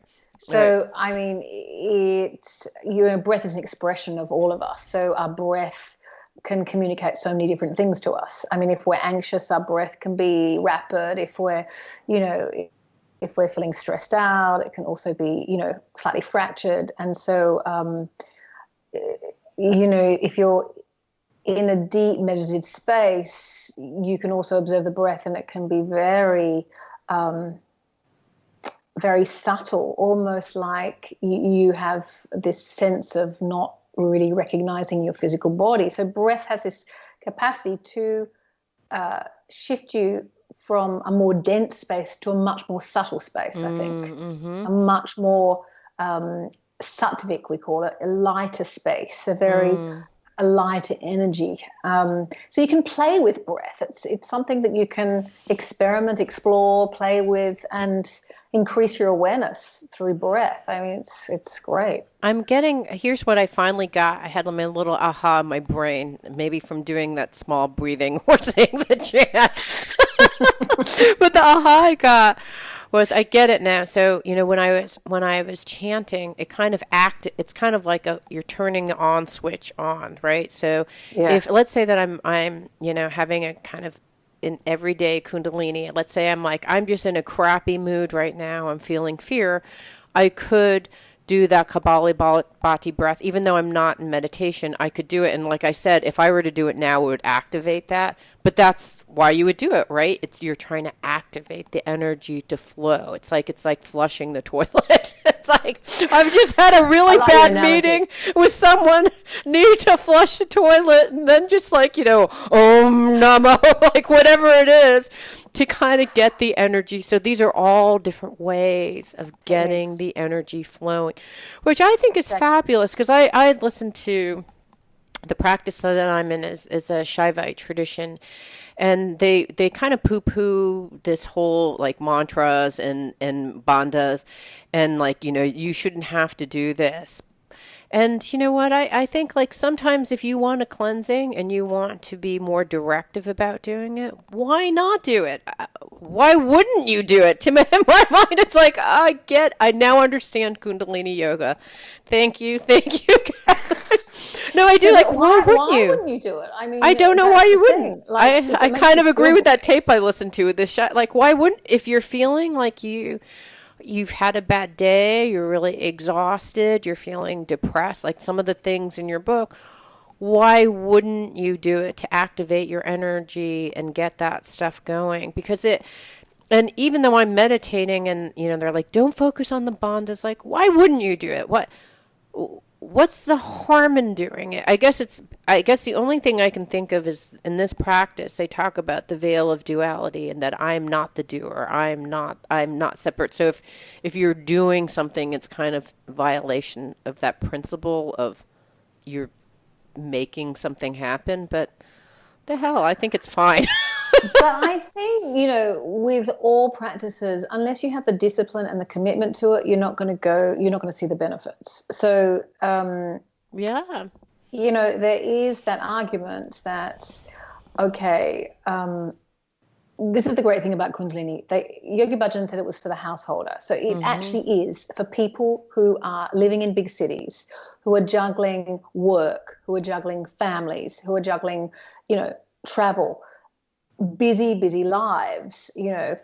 Speaker 1: All right.
Speaker 2: So, I mean, your breath is an expression of all of us. So our breath can communicate so many different things to us. I mean, if we're anxious, our breath can be rapid. If we're, if we're feeling stressed out, it can also be, slightly fractured. And so, if you're in a deep meditative space, you can also observe the breath, and it can be very, very subtle, almost like you have this sense of not really recognizing your physical body. So breath has this capacity to shift you from a more dense space to a much more subtle space, I think. A much more sattvic, we call it, a lighter space, a lighter energy. So you can play with breath. It's something that you can experiment, explore, play with, and increase your awareness through breath. I mean, it's great.
Speaker 1: Here's what I finally got. I had my little aha in my brain, maybe from doing that small breathing or saying the chant. But the aha I got was I get it now. So, when I was chanting, it kind of it's kind of like you're turning the on switch on, right? So
Speaker 2: Yeah.
Speaker 1: if let's say that I'm having a kind of an everyday Kundalini, let's say I'm just in a crappy mood right now, I'm feeling fear, I could do that Kapalabhati breath, even though I'm not in meditation, I could do it. And like I said, if I were to do it now, it would activate that. But that's why you would do it, right? You're trying to activate the energy to flow. It's like flushing the toilet. It's like I've just had a really bad meeting with someone, need to flush the toilet, and then just Om Namo, like whatever it is, to kind of get the energy. So these are all different ways of getting the energy flowing, which I think is fabulous, because I had listened to the practice that I'm in is a Shaivite tradition, and they kind of poo-poo this whole mantras and bandhas, and you shouldn't have to do this. And you know what? I think sometimes if you want a cleansing and you want to be more directive about doing it, why not do it? Why wouldn't you do it? In my mind, it's I now understand Kundalini Yoga. Thank you. No, I do. Like, why wouldn't you?
Speaker 2: Why wouldn't you do it? I mean,
Speaker 1: I don't know why you wouldn't.
Speaker 2: Like,
Speaker 1: I kind of agree with that tape I listened to with this shot. Like, why wouldn't, if you're feeling like you've had a bad day, you're really exhausted, you're feeling depressed, like some of the things in your book, why wouldn't you do it to activate your energy and get that stuff going? Because and even though I'm meditating and, they're like, don't focus on the bandhas, like, why wouldn't you do it? What's the harm in doing it? I guess the only thing I can think of is in this practice, they talk about the veil of duality and that I'm not the doer. I'm not separate. So if you're doing something, it's kind of violation of that principle of you're making something happen. But the hell, I think it's fine.
Speaker 2: But I think, with all practices, unless you have the discipline and the commitment to it, you're not going to see the benefits. So,
Speaker 1: yeah.
Speaker 2: There is that argument that, okay, this is the great thing about Kundalini. Yogi Bhajan said it was for the householder. So it actually is for people who are living in big cities, who are juggling work, who are juggling families, who are juggling, travel, busy lives,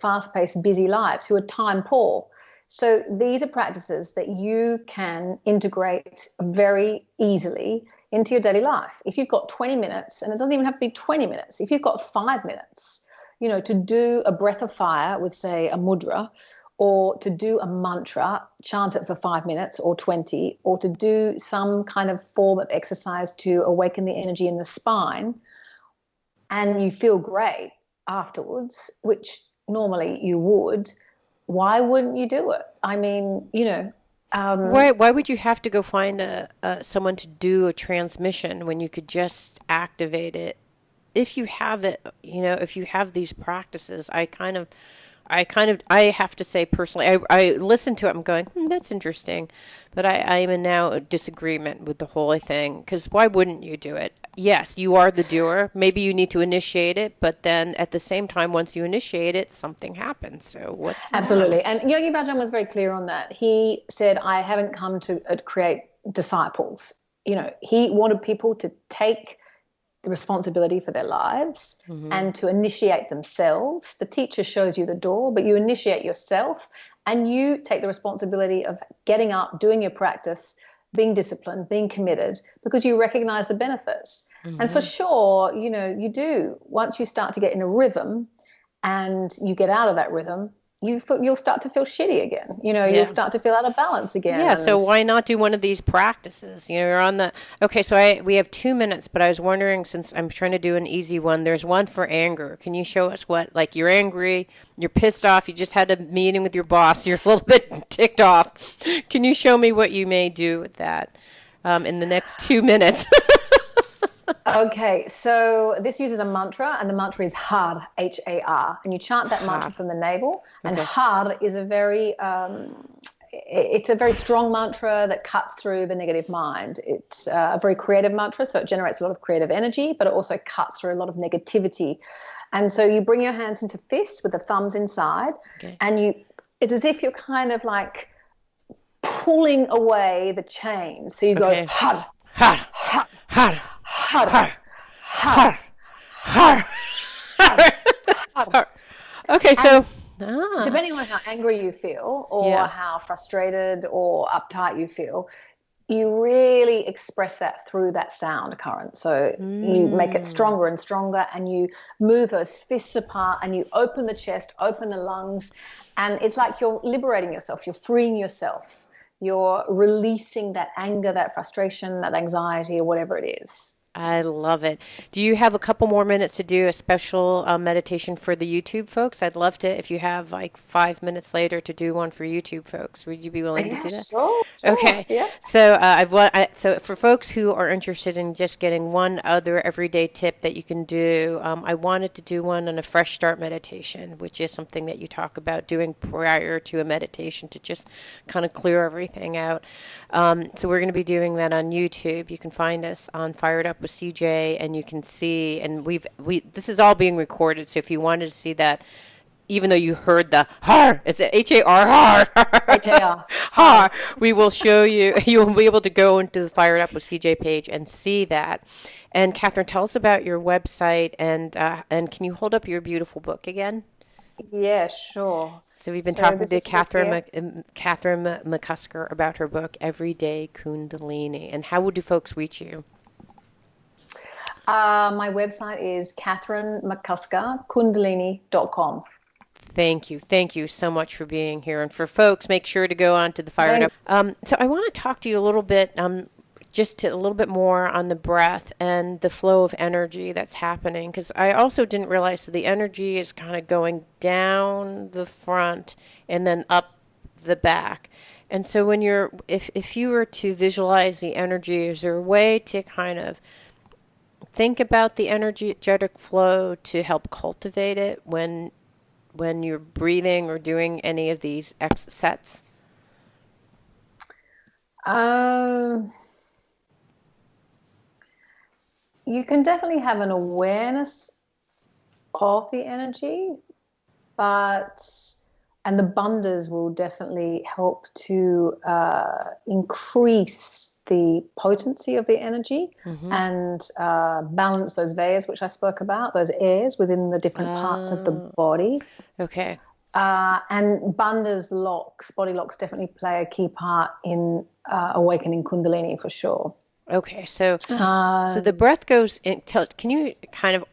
Speaker 2: fast-paced, busy lives, who are time poor. So these are practices that you can integrate very easily into your daily life. If you've got 20 minutes, and it doesn't even have to be 20 minutes, if you've got 5 minutes, to do a breath of fire with, say, a mudra, or to do a mantra, chant it for 5 minutes or 20, or to do some kind of form of exercise to awaken the energy in the spine, and you feel great afterwards, which normally you would, why wouldn't you do it? I mean,
Speaker 1: why would you have to go find someone to do a transmission when you could just activate it? If you have it, if you have these practices, I have to say personally, I listen to it, I'm going, that's interesting. But I am in now a disagreement with the whole thing, because why wouldn't you do it? Yes, you are the doer. Maybe you need to initiate it, but then at the same time, once you initiate it, something happens. So what's
Speaker 2: absolutely? And Yogi Bhajan was very clear on that. He said, I haven't come to create disciples. He wanted people to take the responsibility for their lives and to initiate themselves. The teacher shows you the door, but you initiate yourself and you take the responsibility of getting up, doing your practice, being disciplined, being committed, because you recognize the benefits. And for sure, you do. Once you start to get in a rhythm and you get out of that rhythm, you'll start to feel shitty again. You'll start to feel out of balance again.
Speaker 1: Yeah, so why not do one of these practices? You're on the... Okay, so we have 2 minutes, but I was wondering, since I'm trying to do an easy one, there's one for anger. Can you show us what, like, you're angry, you're pissed off, you just had a meeting with your boss, you're a little bit ticked off. Can you show me what you may do with that in the next 2 minutes?
Speaker 2: Okay, so this uses a mantra, and the mantra is Har, H-A-R, and you chant that mantra from the navel. And Har is a very strong mantra that cuts through the negative mind. It's a very creative mantra, so it generates a lot of creative energy, but it also cuts through a lot of negativity. And so you bring your hands into fists with the thumbs inside, and it's as if you're kind of like pulling away the chains. So you go Har, Har, Har, Har. Har, har, har, har.
Speaker 1: Okay, so
Speaker 2: depending on how angry you feel or how frustrated or uptight you feel, you really express that through that sound current. So you make it stronger and stronger, and you move those fists apart, and you open the chest, open the lungs, and it's like you're liberating yourself, you're freeing yourself, you're releasing that anger, that frustration, that anxiety, or whatever it is.
Speaker 1: I love it. Do you have a couple more minutes to do a special meditation for the YouTube folks? I'd love to, if you have like 5 minutes later, to do one for YouTube folks. Would you be willing to do that?
Speaker 2: Sure.
Speaker 1: Okay.
Speaker 2: Yeah.
Speaker 1: So so for folks who are interested in just getting one other everyday tip that you can do, I wanted to do one on a fresh start meditation, which is something that you talk about doing prior to a meditation to just kind of clear everything out. So we're going to be doing that on YouTube. You can find us on Fired Up with CJ, and you can see, and this is all being recorded, so if you wanted to see that even though you heard the har, it's H-A-R, har,
Speaker 2: H-A-R.
Speaker 1: har, we will show you, you will be able to go into the Fired Up with CJ page and see that. And Kathryn, tell us about your website, and can you hold up your beautiful book again?
Speaker 2: Yeah, sure.
Speaker 1: So we've been talking to Kathryn McCusker about her book, Everyday Kundalini. And how do folks reach you?
Speaker 2: My website is Kathryn McCusker, Kundalini.com.
Speaker 1: Thank you. Thank you so much for being here. And for folks, make sure to go on to the Fired Up. So I want to talk to you a little bit, just a little bit more on the breath and the flow of energy that's happening. Because I also didn't realize that the energy is kind of going down the front and then up the back. And so when if you were to visualize the energy, is there a way to kind of think about the energetic flow to help cultivate it when you're breathing or doing any of these sets?
Speaker 2: You can definitely have an awareness of the energy, and the bandhas will definitely help to increase the potency of the energy and balance those vayas, which I spoke about, those airs within the different parts of the body.
Speaker 1: Okay.
Speaker 2: And bandhas body locks definitely play a key part in awakening Kundalini for sure.
Speaker 1: Okay, so the breath goes in. Can you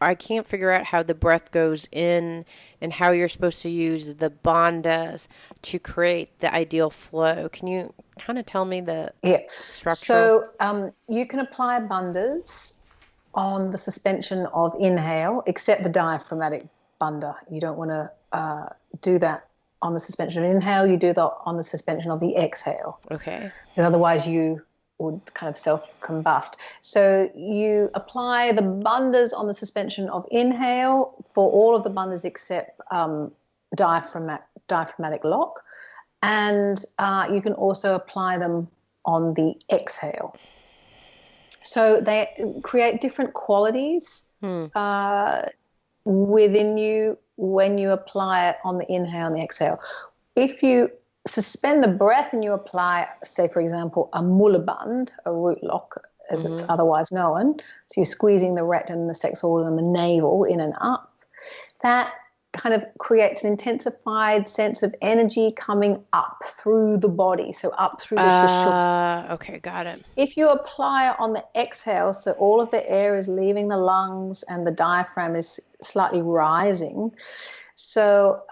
Speaker 1: I can't figure out how the breath goes in and how you're supposed to use the bandhas to create the ideal flow. Can you kind of tell me the structure?
Speaker 2: So you can apply bandhas on the suspension of inhale, except the diaphragmatic bandha. You don't want to do that on the suspension of inhale. You do that on the suspension of the exhale.
Speaker 1: Okay.
Speaker 2: Because otherwise you would kind of self-combust. So you apply the bandhas on the suspension of inhale for all of the bandhas except diaphragmatic lock. And you can also apply them on the exhale. So they create different qualities within you when you apply it on the inhale and the exhale. If you suspend the breath and you apply, say, for example, a mulaband, a root lock, as it's otherwise known, so you're squeezing the rectum and the sex organ and the navel in and up, that kind of creates an intensified sense of energy coming up through the body, so up through the sushumna.
Speaker 1: Okay, got it.
Speaker 2: If you apply it on the exhale, so all of the air is leaving the lungs and the diaphragm is slightly rising, so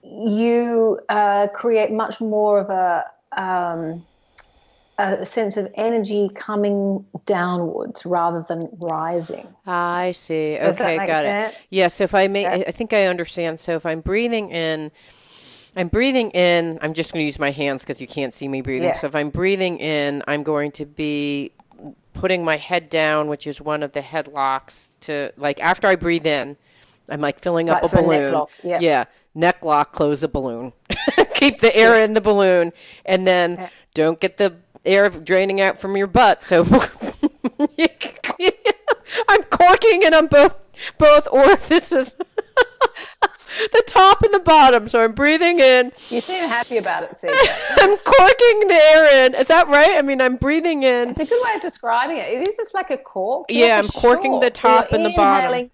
Speaker 2: you create much more of a sense of energy coming downwards rather than rising.
Speaker 1: I see.
Speaker 2: Does that
Speaker 1: Okay,
Speaker 2: make
Speaker 1: got
Speaker 2: sense?
Speaker 1: it. Yeah, so if I think I understand. So if I'm breathing in, I'm just going to use my hands because you can't see me breathing.
Speaker 2: Yeah.
Speaker 1: So if I'm breathing in, I'm going to be putting my head down, which is one of the headlocks, to, like, after I breathe in, I'm like filling up a balloon.
Speaker 2: Neck lock.
Speaker 1: Yeah. Neck lock, close the balloon. Keep the air in the balloon, and then don't get the air draining out from your butt. So I'm corking it on both orifices, the top and the bottom. So I'm breathing in.
Speaker 2: You seem happy about it, CJ.
Speaker 1: I'm corking the air in. Is that right? I mean, I'm breathing in.
Speaker 2: It's a good way of describing it. It is just like a cork.
Speaker 1: Yeah, I'm corking the top and the bottom.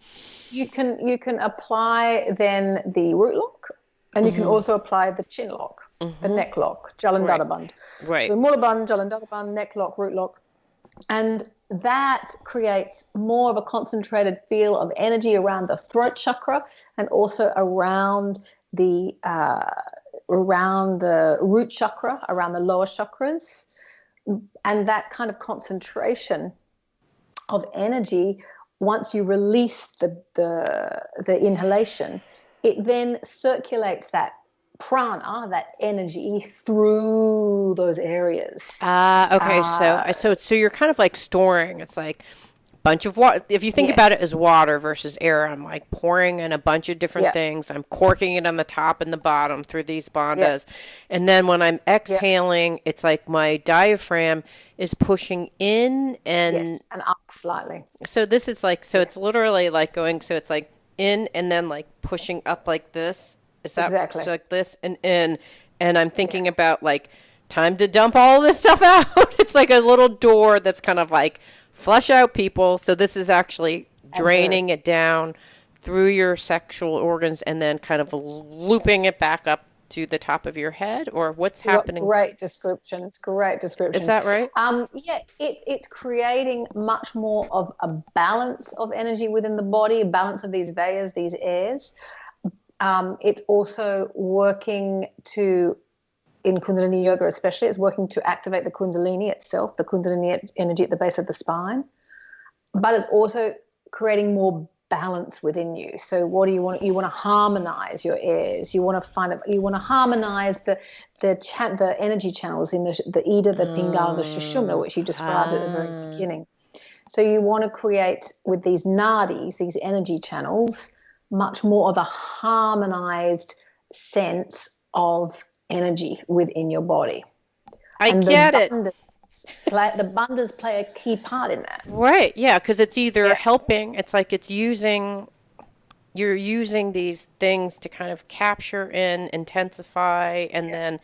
Speaker 2: You can apply then the root lock, and you can also apply the chin lock, the neck lock, Jalandhara.
Speaker 1: Right.
Speaker 2: So Mulaband, Jalandhara, neck lock, root lock. And that creates more of a concentrated feel of energy around the throat chakra and also around the root chakra, around the lower chakras. And that kind of concentration of energy, once you release the inhalation, it then circulates that prana, that energy, through those areas.
Speaker 1: Okay. So you're kind of like storing. It's like a bunch of water. If you think about it as water versus air, I'm like pouring in a bunch of different things. I'm corking it on the top and the bottom through these bandhas. And then when I'm exhaling, it's like my diaphragm is pushing in and
Speaker 2: and up slightly.
Speaker 1: So this is like, so it's literally like going, so it's like in and then like pushing up like this. Is that
Speaker 2: Exactly.
Speaker 1: so like this and in? And I'm thinking about like time to dump all this stuff out. It's like a little door that's kind of like flush out people. So this is actually draining it down through your sexual organs and then kind of looping it back up to the top of your head, or what's happening?
Speaker 2: Great description. It's great description.
Speaker 1: Is that right?
Speaker 2: Yeah, it's creating much more of a balance of energy within the body, a balance of these vayas, these airs. It's also working to, in Kundalini Yoga especially, it's working to activate the Kundalini itself, the Kundalini energy at the base of the spine. But it's also creating more balance within you. So what do you want? You want to harmonize your airs. You want to harmonize the energy channels in the Ida, the Pingala, the Sushumna, which you described at the very beginning. So you want to create with these nadis, these energy channels, much more of a harmonized sense of energy within your body.
Speaker 1: I get it.
Speaker 2: The bandhas play a key part in that.
Speaker 1: Right. Yeah. Because it's either helping, it's like you're using these things to kind of capture in, intensify, and then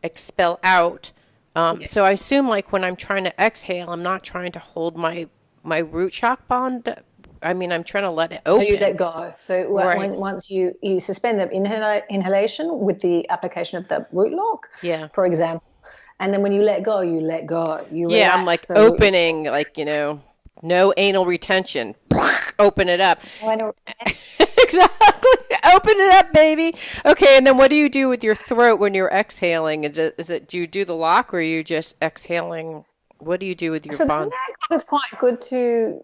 Speaker 1: expel out. So I assume like when I'm trying to exhale, I'm not trying to hold my root chakra bond. I mean, I'm trying to let it open.
Speaker 2: You let go. So once you suspend the inhalation with the application of the root lock, for example, and then when you let go, you let go.
Speaker 1: I'm like opening, like, no anal retention. Open it up. Exactly. Open it up, baby. Okay, and then what do you do with your throat when you're exhaling? Do you do the lock, or are you just exhaling? What do you do with your bond?
Speaker 2: The neck is quite good to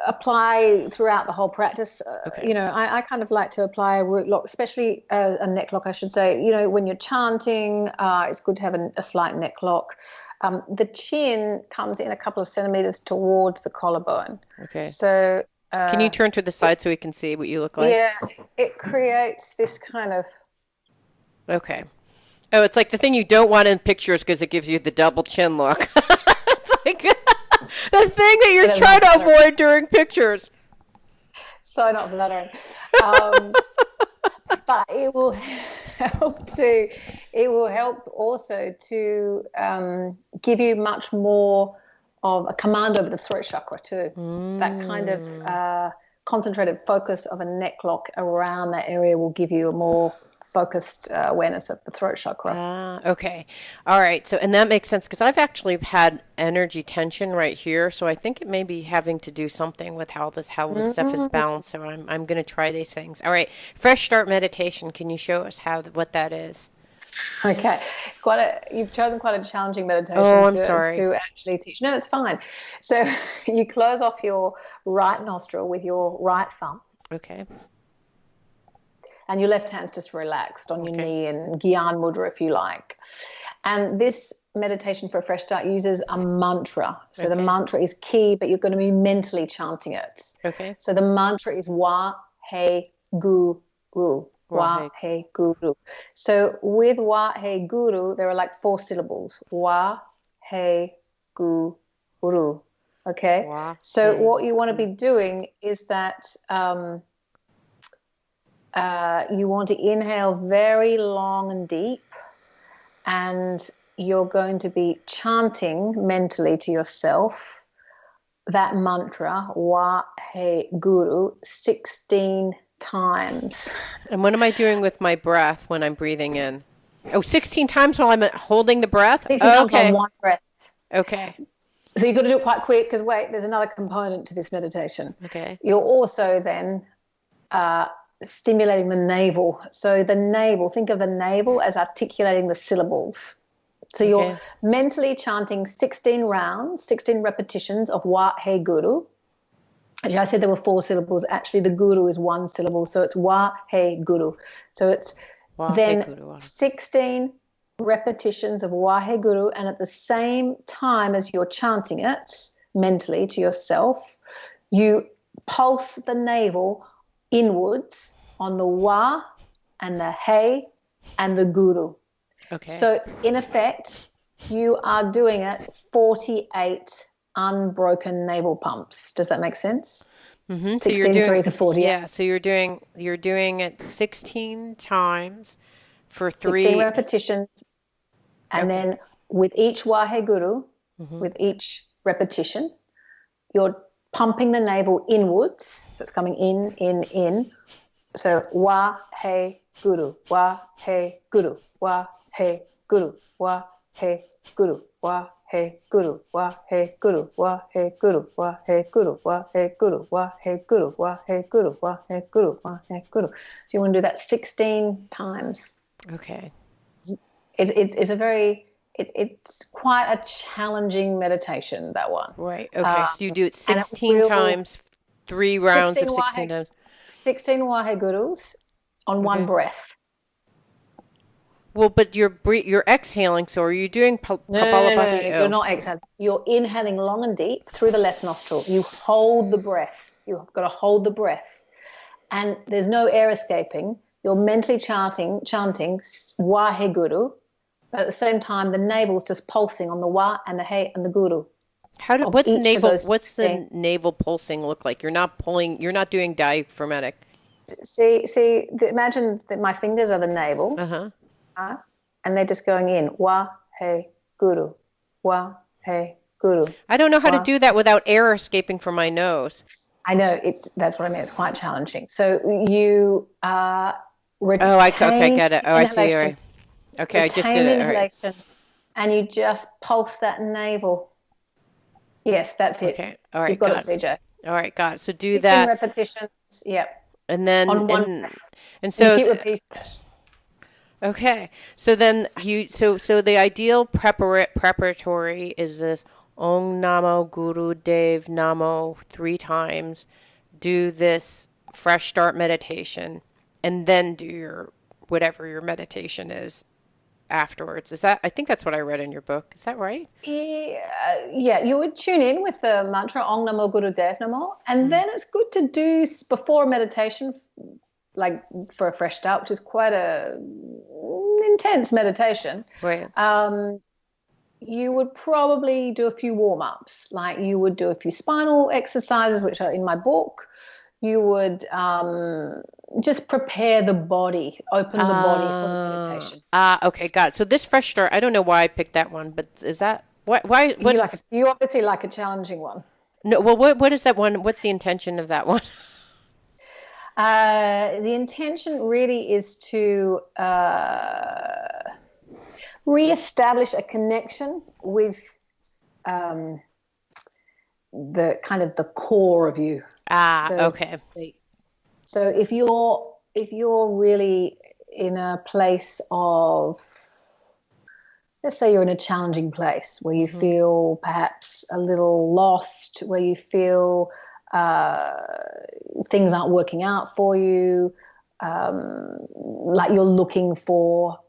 Speaker 2: apply throughout the whole practice. I kind of like to apply a root lock, especially a neck lock, I should say. When you're chanting, it's good to have a slight neck lock. The chin comes in a couple of centimeters towards the collarbone.
Speaker 1: Okay.
Speaker 2: So
Speaker 1: can you turn to the side so we can see what you look like?
Speaker 2: Yeah, it creates this kind of...
Speaker 1: Okay. Oh, it's like the thing you don't want in pictures because it gives you the double chin look. It's like the thing that you're trying to avoid during pictures.
Speaker 2: So not flattering. But it will help also to give you much more of a command over the throat chakra too. That kind of concentrated focus of a neck lock around that area will give you a more focused awareness of the throat chakra.
Speaker 1: Okay. All right. So, and that makes sense because I've actually had energy tension right here. So I think it may be having to do something with how this stuff is balanced. So I'm going to try these things. All right. Fresh start meditation. Can you show us what that is?
Speaker 2: Okay. You've chosen quite a challenging meditation to actually teach. No, it's fine. So you close off your right nostril with your right thumb.
Speaker 1: Okay.
Speaker 2: And your left hand's just relaxed on your knee, and Gyan Mudra if you like. And this meditation for a fresh start uses a mantra. So the mantra is key, but you're going to be mentally chanting it.
Speaker 1: Okay.
Speaker 2: So the mantra is Wa He Guru. Wa He Guru. So with Wa He Guru, there are like 4 syllables. Wa He Guru. Okay. What you want to be doing is that you want to inhale very long and deep, and you're going to be chanting mentally to yourself that mantra, Wa He Guru, 16 times.
Speaker 1: And what am I doing with my breath when I'm breathing in? 16 times while I'm holding the breath?
Speaker 2: 16 times on one breath.
Speaker 1: Okay.
Speaker 2: So you've got to do it quite quick because, there's another component to this meditation.
Speaker 1: Okay.
Speaker 2: You're also then stimulating the navel. So the navel, think of the navel as articulating the syllables. So you're mentally chanting 16 rounds, 16 repetitions of Wa He Guru. Actually, I said there were 4 syllables. Actually, the Guru is 1 syllable. So it's Wa He Guru. So it's 16 repetitions of Wa He Guru. And at the same time as you're chanting it mentally to yourself, you pulse the navel inwards on the Wa and the He and the Guru.
Speaker 1: Okay.
Speaker 2: So in effect, you are doing it 48 unbroken navel pumps. Does that make sense?
Speaker 1: So you're
Speaker 2: 16
Speaker 1: doing,
Speaker 2: 3 to 48.
Speaker 1: yeah, so you're doing it 16 times for
Speaker 2: 16
Speaker 1: 3.
Speaker 2: repetitions. And
Speaker 1: Okay.
Speaker 2: then with each Waheguru, with each repetition, you're pumping the navel inwards. So it's coming in. So Waheguru, Waheguru, Waheguru, Waheguru, Waheguru, Waheguru, Waheguru, Waheguru, Waheguru, Waheguru, Waheguru, Waheguru, Waheguru. So you want to do that 16 times.
Speaker 1: Okay.
Speaker 2: It's a very it's quite a challenging meditation, that one.
Speaker 1: Right. Okay. So you do it
Speaker 2: And
Speaker 1: 16 times, 3 rounds of 16 times.
Speaker 2: 16 Wahegurus on one breath.
Speaker 1: Well, but you're exhaling. So are you doing Kapalabhati?
Speaker 2: No, you're not exhaling. You're inhaling long and deep through the left nostril. You hold the breath. You've got to hold the breath. And there's no air escaping. You're mentally chanting Waheguru, but at the same time, the navel's just pulsing on the Wa and the He and the Guru.
Speaker 1: What's the navel pulsing look like? You're not doing diaphragmatic.
Speaker 2: Imagine that my fingers are the navel. And they're just going in. Wa, He, Guru. Wa, He, Guru.
Speaker 1: I don't know how to do that without air escaping from my nose.
Speaker 2: I know, that's what I mean. It's quite challenging. So you retain
Speaker 1: okay, get it. Oh, I see. All right. Okay, I just did it. All right.
Speaker 2: And you just pulse that navel. Yes, that's it.
Speaker 1: Okay, all right.
Speaker 2: You've got it, CJ.
Speaker 1: All right, got it. So do
Speaker 2: 16
Speaker 1: that.
Speaker 2: repetitions. Yep.
Speaker 1: And then
Speaker 2: on one breath.
Speaker 1: And so
Speaker 2: you keep repeating it.
Speaker 1: Okay. So then so the ideal preparatory is this Om Namo Guru Dev Namo 3 times. Do this fresh start meditation, and then do your whatever your meditation is afterwards. I think that's what I read in your book. Is that right?
Speaker 2: Yeah, you would tune in with the mantra Om Namo Guru Dev Namo, and then it's good to do before meditation, like for a fresh start, which is quite a intense meditation.
Speaker 1: Right.
Speaker 2: You would probably do a few warm-ups, like you would do a few spinal exercises, which are in my book. You would just prepare the body, open the body for the meditation.
Speaker 1: Okay, got it. So this fresh start, I don't know why I picked that one, but is that why?
Speaker 2: You obviously like a challenging one.
Speaker 1: No, well, what is that one? What's the intention of that one?
Speaker 2: The intention really is to reestablish a connection with the kind of the core of you.
Speaker 1: Okay.
Speaker 2: So if you're really in a place of, let's say you're in a challenging place where you feel perhaps a little lost, where you feel things aren't working out for you, like you're looking for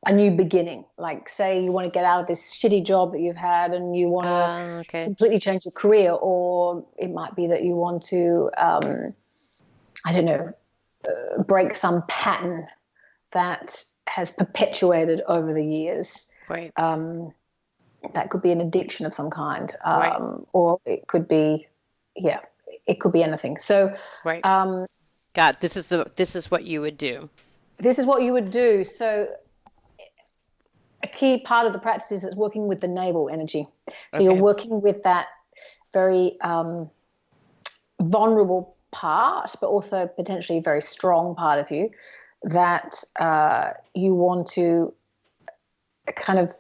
Speaker 2: a new beginning. Like say you want to get out of this shitty job that you've had and you want to completely change your career, or it might be that you want to, break some pattern that has perpetuated over the years.
Speaker 1: Right.
Speaker 2: That could be an addiction of some kind,
Speaker 1: right.
Speaker 2: Or it could be, it could be anything. So,
Speaker 1: right. God, this is what you would do.
Speaker 2: This is what you would do. So, a key part of the practice is it's working with the navel energy. So you're working with that very vulnerable part, but also potentially very strong part of you that you want to kind of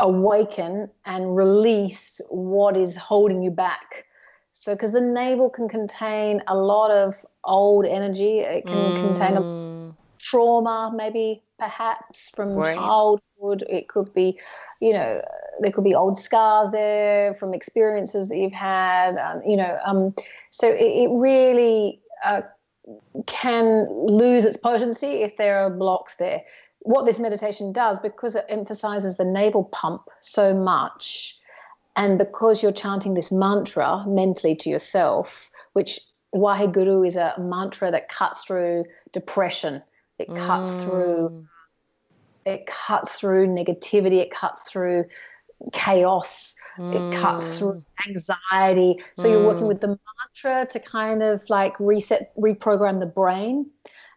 Speaker 2: awaken and release what is holding you back. So because the navel can contain a lot of old energy. It can contain a trauma, maybe perhaps from childhood. It could be, there could be old scars there from experiences that you've had. So it really can lose its potency if there are blocks there. What this meditation does, because it emphasizes the navel pump so much, and because you're chanting this mantra mentally to yourself, which Waheguru is a mantra that cuts through depression. It cuts through negativity. It cuts through chaos. It cuts through anxiety. So you're working with the mantra to kind of like reprogram the brain.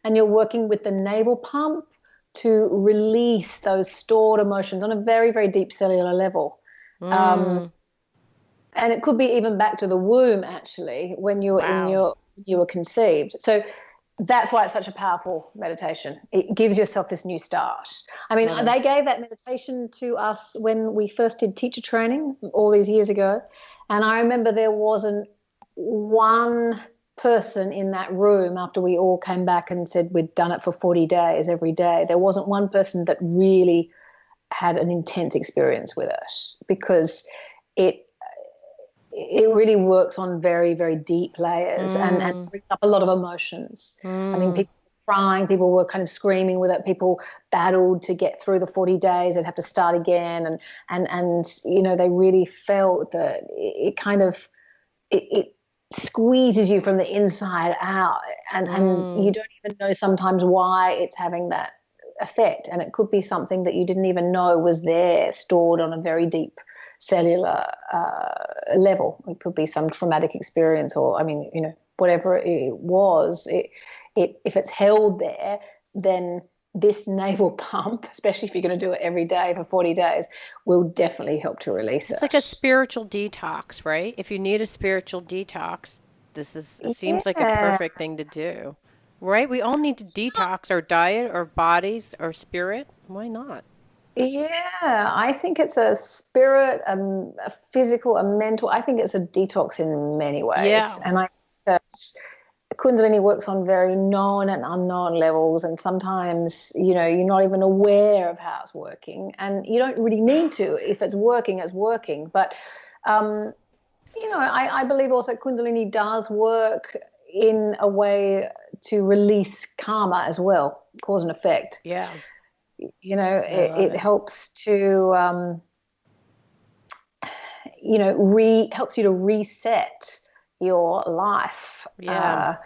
Speaker 2: And you're working with the navel pump to release those stored emotions on a very, very deep cellular level. And it could be even back to the womb, actually, when you were you were conceived. So that's why it's such a powerful meditation. It gives yourself this new start. I mean, they gave that meditation to us when we first did teacher training all these years ago. And I remember there wasn't one person in that room after we all came back and said we'd done it for 40 days every day. There wasn't one person that really had an intense experience with it, because it really works on very, very deep layers and brings up a lot of emotions. I mean, people were crying, people were kind of screaming with it, people battled to get through the 40 days and have to start again. And you know, they really felt that it kind of, it squeezes you from the inside out, and you don't even know sometimes why it's having that effect. And it could be something that you didn't even know was there, stored on a very deep cellular level. It could be some traumatic experience, or I mean, you know, whatever it was. If it's held there, then this navel pump, especially if you're going to do it every day for 40 days, will definitely help to release it.
Speaker 1: It's like a spiritual detox, right? If you need a spiritual detox, it seems like a perfect thing to do, right? We all need to detox our diet, our bodies, our spirit. Why not?
Speaker 2: Yeah, I think it's a spirit, a physical, a mental. I think it's a detox in many ways.
Speaker 1: Yeah.
Speaker 2: And I think that Kundalini works on very known and unknown levels, and sometimes, you know, you're not even aware of how it's working, and you don't really need to. If it's working, it's working. But, you know, I believe also Kundalini does work in a way to release karma as well, cause and effect.
Speaker 1: Yeah.
Speaker 2: You know, it helps to, you know, helps you to reset your life.
Speaker 1: Yeah.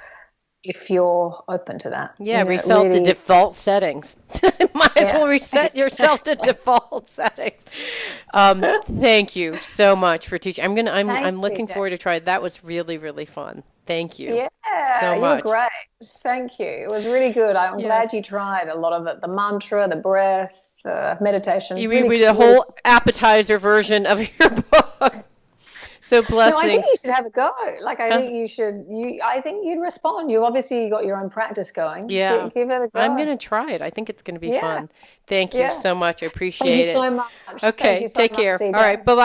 Speaker 2: If you're open to that.
Speaker 1: Yeah,
Speaker 2: you know,
Speaker 1: reset the default settings. Might as well reset yourself to
Speaker 2: Exactly.
Speaker 1: default settings. Thank you so much for teaching. I'm looking
Speaker 2: TJ.
Speaker 1: forward to try it. That was really, really fun. Thank you.
Speaker 2: Yeah,
Speaker 1: so
Speaker 2: you were
Speaker 1: much.
Speaker 2: great. Thank you. It was really good. I'm glad you tried a lot of it. The mantra, the breath, meditation.
Speaker 1: You
Speaker 2: really
Speaker 1: read a whole appetizer version of your book. So blessings.
Speaker 2: No, I think you should have a go. Like, I think you should. I think you'd respond. You obviously got your own practice going.
Speaker 1: Yeah,
Speaker 2: give it a go.
Speaker 1: I'm going to try it. I think it's going to be fun. Thank you so much. I appreciate
Speaker 2: Thank you
Speaker 1: it.
Speaker 2: so much.
Speaker 1: Okay,
Speaker 2: Thank you so
Speaker 1: take
Speaker 2: much,
Speaker 1: care.
Speaker 2: CJ.
Speaker 1: All right, bye-bye.